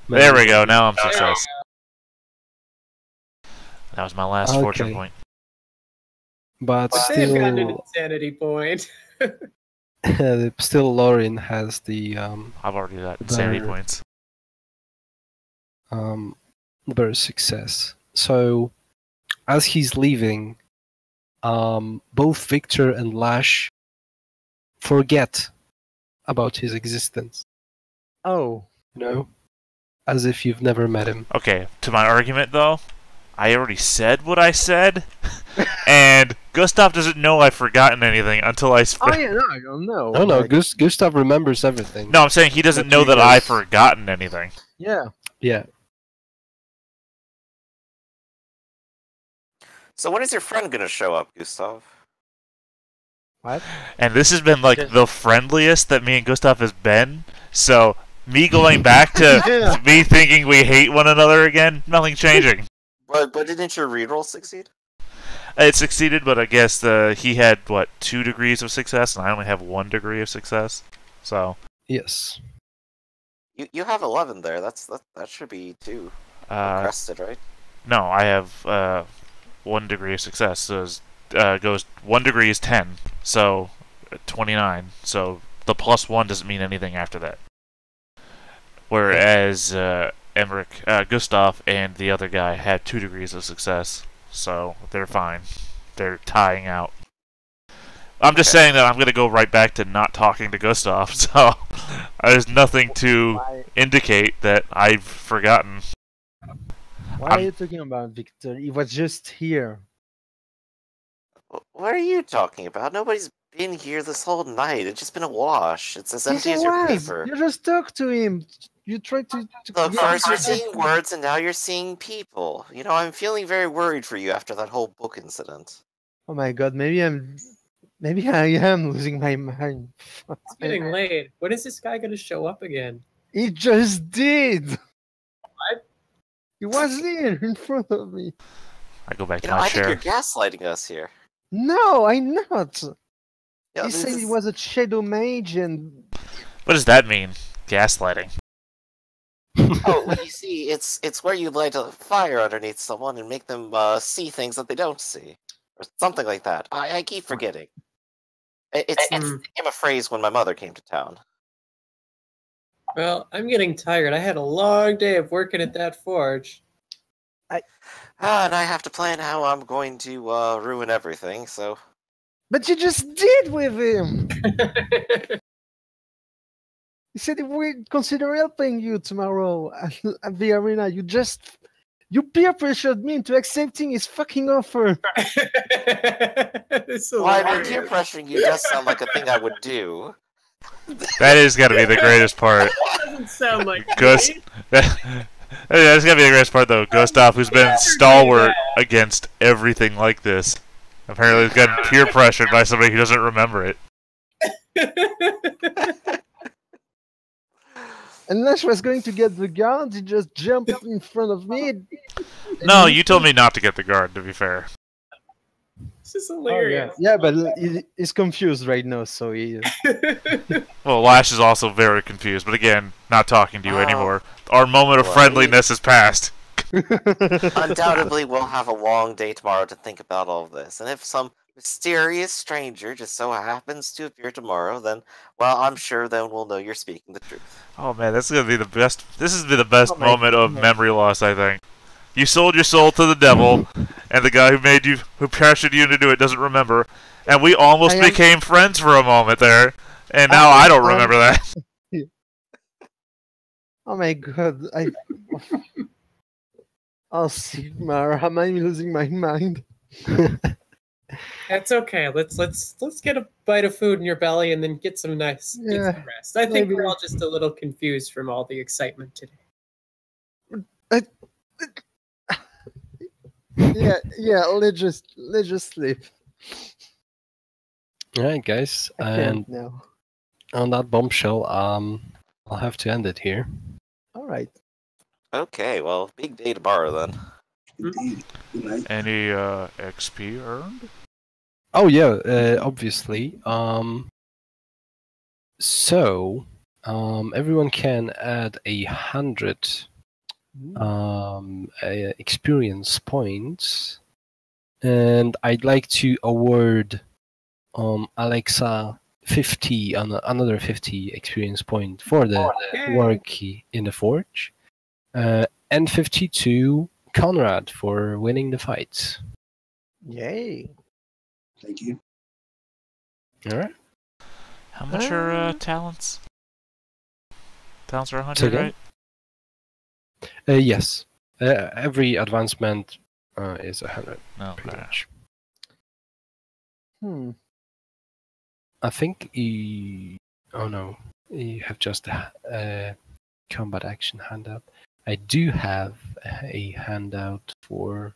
There we go, now I'm success. That was my last fortune Okay. point. But But they've gotten an still, insanity point. still, Lauren has the I've already got insanity There. points. better success. So, as he's leaving, both Victor and Lash forget about his existence. Oh. You know, as if you've never met him. Okay, to my argument though, I already said what I said, and Gustav doesn't know I've forgotten anything until I Oh yeah, no, I don't know. No, Like, Gustav remembers everything. No, I'm saying he doesn't But know you that guys- I've forgotten anything. yeah. Yeah. So when is your friend gonna show up, Gustav? What? And this has been like Just- the friendliest that me and Gustav has been. So me going back to Yeah. me thinking we hate one another again, nothing changing. But didn't your reroll succeed? It succeeded, but I guess he had 2 degrees of success, and I only have 1 degree of success. So Yes. You have 11 there. That should be 2. Crested, right? no, I have 1 degree of success. So goes 1 degree is 10, so 29. So the +1 doesn't mean anything after that. Whereas Emmerich, Gustav, and the other guy had 2 degrees of success, so they're fine. They're tying out. I'm just saying that I'm going to go right back to not talking to Gustav, so there's nothing to Why, indicate that I've forgotten. why are you talking about, Victor? He was just here. What are you talking about? Nobody's been here this whole night. It's just been a wash. It's as Yes, empty it as your was. paper. You just talked to him. You tried to Look, get first you're him. seeing words, and now you're seeing people. You know, I'm feeling very worried for you after that whole book incident. Oh my god, maybe I am losing my mind. It's getting late. When is this guy going to show up again? He just did. What? He was there in front of me. I go back to You know, my I think chair. you're gaslighting us here. No, I'm not. Yeah, He this said he is- was a shadow mage and What does that mean? Gaslighting. Oh, well, you see, it's where you light a fire underneath someone and make them see things that they don't see, or something like that. I keep forgetting. It became a phrase when my mother came to town. Well, I'm getting tired. I had a long day of working at that forge. And I have to plan how I'm going to ruin everything. So. But you just did with him. He said we consider helping you tomorrow at the arena. You peer pressured me into accepting his fucking offer. Well, I mean, peer pressuring you does sound like a thing I would do. That is got to be the greatest part. Doesn't sound like Ghost. me. That's got to be the greatest part, though. Gustav, who's been stalwart against everything like this, apparently has gotten peer pressured by somebody who doesn't remember it. And Lash was going to get the guard. He just jumped in front of me. No, you told me not to get the guard, to be fair. This is hilarious. Yeah, but he's confused right now, so he... Well, Lash is also very confused, but again, not talking to you anymore. Our moment of friendliness is past. Undoubtedly, we'll have a long day tomorrow to think about all of this. And if some mysterious stranger just so happens to appear tomorrow, then, well, I'm sure then we'll know you're speaking the truth. Oh man, that's gonna be the best. This has been the best moment of memory loss, I think. You sold your soul to the devil, and the guy who pressured you to do it doesn't remember. And we almost became friends for a moment there, and now I don't remember that. Oh my god, Oh, Sigmar, am I losing my mind? That's okay. Let's get a bite of food in your belly and then get some get some rest. I think we're all just a little confused from all the excitement today. Yeah. Let's just sleep. All right, guys, and on that bombshell, I'll have to end it here. All right. Okay, well, big day tomorrow then. Indeed. Good night. Any XP earned? Oh yeah, obviously. So everyone can add 100 experience points, and I'd like to award Alexa 50 another 50 experience point for the work in the forge, and 50 to Conrad for winning the fight. Yay! Thank you. All right. How much are talents? Talents are 100, right? Yes. Every advancement is 100. No, pretty much. I think oh no, you have just a combat action handout. I do have a handout for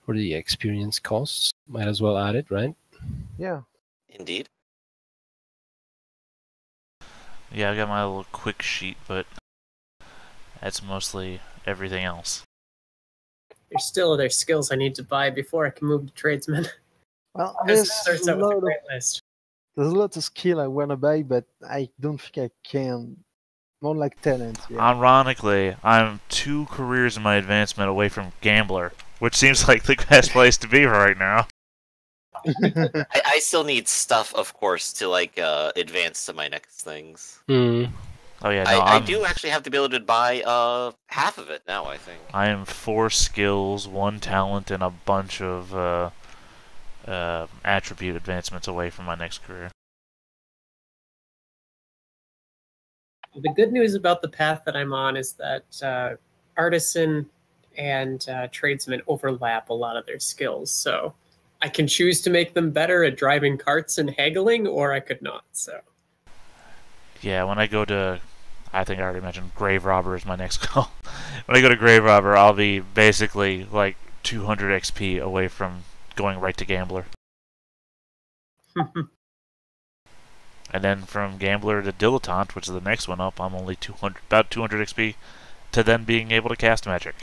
the experience costs. Might as well add it, right? Yeah. Indeed. Yeah, I got my little quick sheet, but that's mostly everything else. There's still other skills I need to buy before I can move to tradesman. Well, This starts out with a great list. There's a lot of skill I want to buy, but I don't think I can. More like talent. Yeah. Ironically, I'm 2 careers in my advancement away from gambler, which seems like the best place to be right now. I still need stuff, of course, to like advance to my next things. Oh yeah, no, I do actually have to be able to buy half of it now, I think. I am 4 skills, 1 talent, and a bunch of attribute advancements away from my next career. The good news about the path that I'm on is that artisan and tradesmen overlap a lot of their skills. So I can choose to make them better at driving carts and haggling, or I could not. So yeah, when I go to, I think I already mentioned Grave Robber is my next goal. When I go to Grave Robber, I'll be basically like 200 XP away from going right to Gambler. And then from Gambler to Dilettante, which is the next one up, I'm only about 200 XP to then being able to cast magic.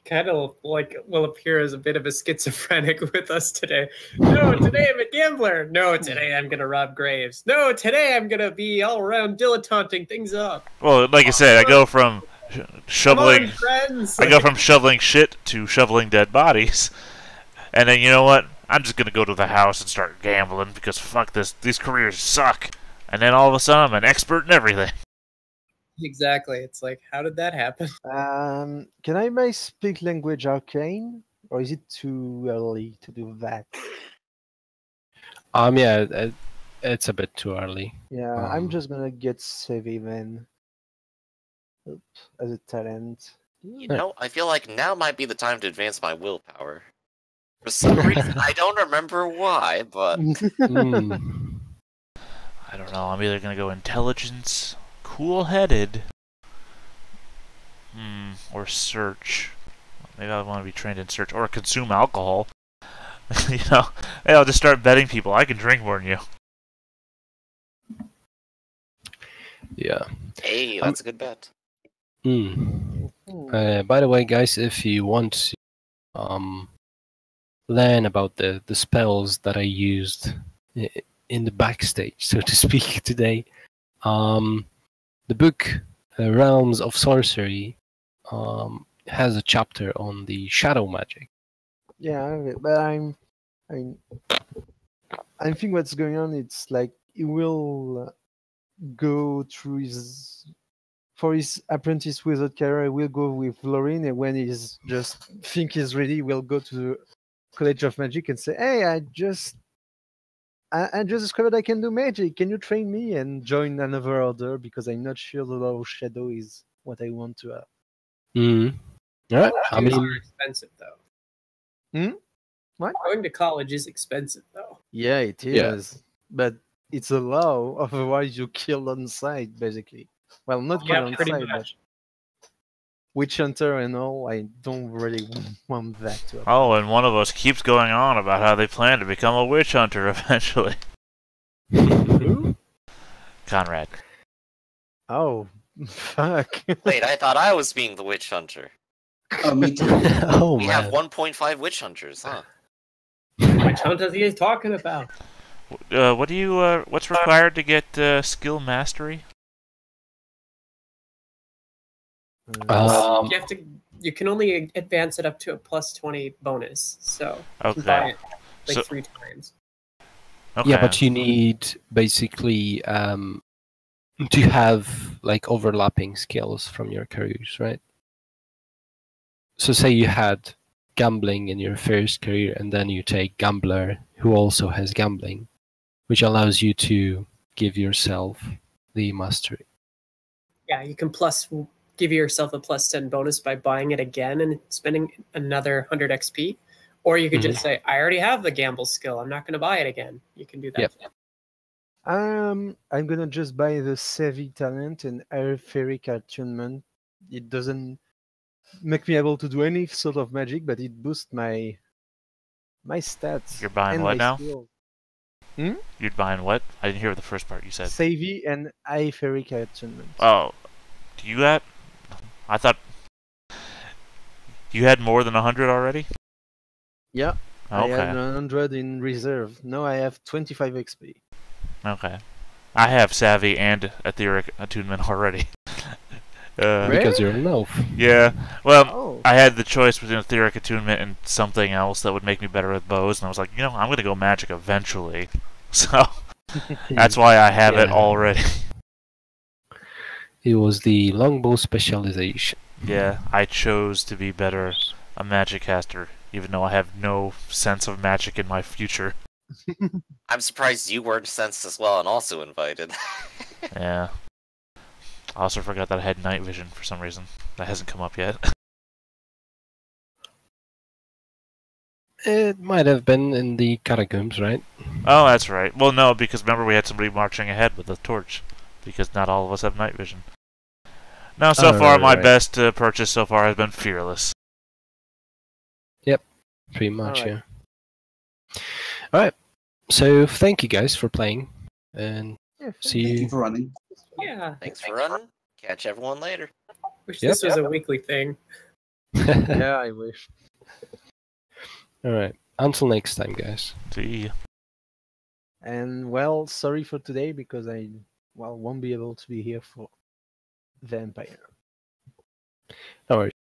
kind of like will appear as a bit of a schizophrenic with us today. No, today I'm a gambler. No, today I'm gonna rob graves. No, today I'm gonna be all around dilettanting things up. Well, like I said, I go from shoveling. Come on, friends. I go from shoveling shit to shoveling dead bodies, and then you know what? I'm just gonna go to the house and start gambling because fuck this. These careers suck. And then all of a sudden, I'm an expert in everything. Exactly. It's like, how did that happen? Can I buy speak language arcane, or is it too early to do that? Yeah, it's a bit too early. Yeah, I'm just gonna get savvy then. Oops, as a talent. You know, I feel like now might be the time to advance my willpower. For some reason, I don't remember why, but Mm. I don't know. I'm either gonna go intelligence, cool-headed, or search. Maybe I want to be trained in search or consume alcohol. You know, hey, I'll just start betting people. I can drink more than you. Yeah. hey, that's a good bet. Mm. By the way, guys, if you want to learn about the spells that I used in the backstage, so to speak, today, the book Realms of Sorcery has a chapter on the shadow magic. Yeah, but I think what's going on. It's like he will go through for his apprentice wizard career. He will go with Lorraine, and when he's just think he's ready, we'll go to the College of Magic and say, "Hey, I just discovered I can do magic. Can you train me?" And join another order because I'm not sure the law of shadow is what I want to have. Mm. Yeah, I Shoes mean, are expensive though. What? Going to college is expensive though. Yeah, it is. Yeah. But it's a law. Otherwise, you kill on sight, basically. Well, not kill Yeah, on pretty sight, but much. witch hunter and all. I don't really want that to happen. Oh, and one of us keeps going on about how they plan to become a witch hunter eventually. Who? Conrad. Oh, fuck. Wait, I thought I was being the witch hunter. Oh, me too. Oh We man. have 1.5 witch hunters, huh? Which hunters he is talking about? What do you? What's required to get skill mastery? You have to. You can only advance it up to a +20 bonus. So you can buy Okay. it like So- 3 times. Okay. Yeah, but you need basically to have like overlapping skills from your careers, right? So say you had gambling in your first career and then you take gambler who also has gambling, which allows you to give yourself the mastery. Yeah, you can give yourself a +10 bonus by buying it again and spending another 100 XP. Or you could just say, I already have the gamble skill. I'm not going to buy it again. You can do that. Yep. I'm gonna just buy the savvy talent and etheric attunement. It doesn't make me able to do any sort of magic, but it boosts my stats. You're buying and what my now? skill. You're buying what? I didn't hear the first part you said. Savvy and etheric attunement. Oh, do you have? I thought you had more than 100 already. Yeah, I had Okay. 100 in reserve. Now I have 25 XP. Okay. I have savvy and etheric attunement already. Because you're an elf. Yeah. Well, Oh, I had the choice between etheric attunement and something else that would make me better with bows, and I was like, you know, I'm gonna go magic eventually. So that's why I have it Yeah. already. It was the longbow specialization. Yeah, I chose to be better a magic caster, even though I have no sense of magic in my future. I'm surprised you weren't sensed as well and also invited. Yeah. I also forgot that I had night vision for some reason. That hasn't come up yet. It might have been in the catacombs, right? Oh, that's right. Well, no, because remember we had somebody marching ahead with a torch, because not all of us have night vision. Now, so Oh, far, my right. best purchase so far has been Fearless. Pretty much, Alright. yeah. Alright. So thank you guys for playing. And yeah. see Thank you you. for running. Yeah. Thanks for running. Catch everyone later. Wish Yep. this was a weekly thing. Yeah, I wish. All right. Until next time, guys. See ya. And well, sorry for today because I won't be able to be here for Vampire. No worries.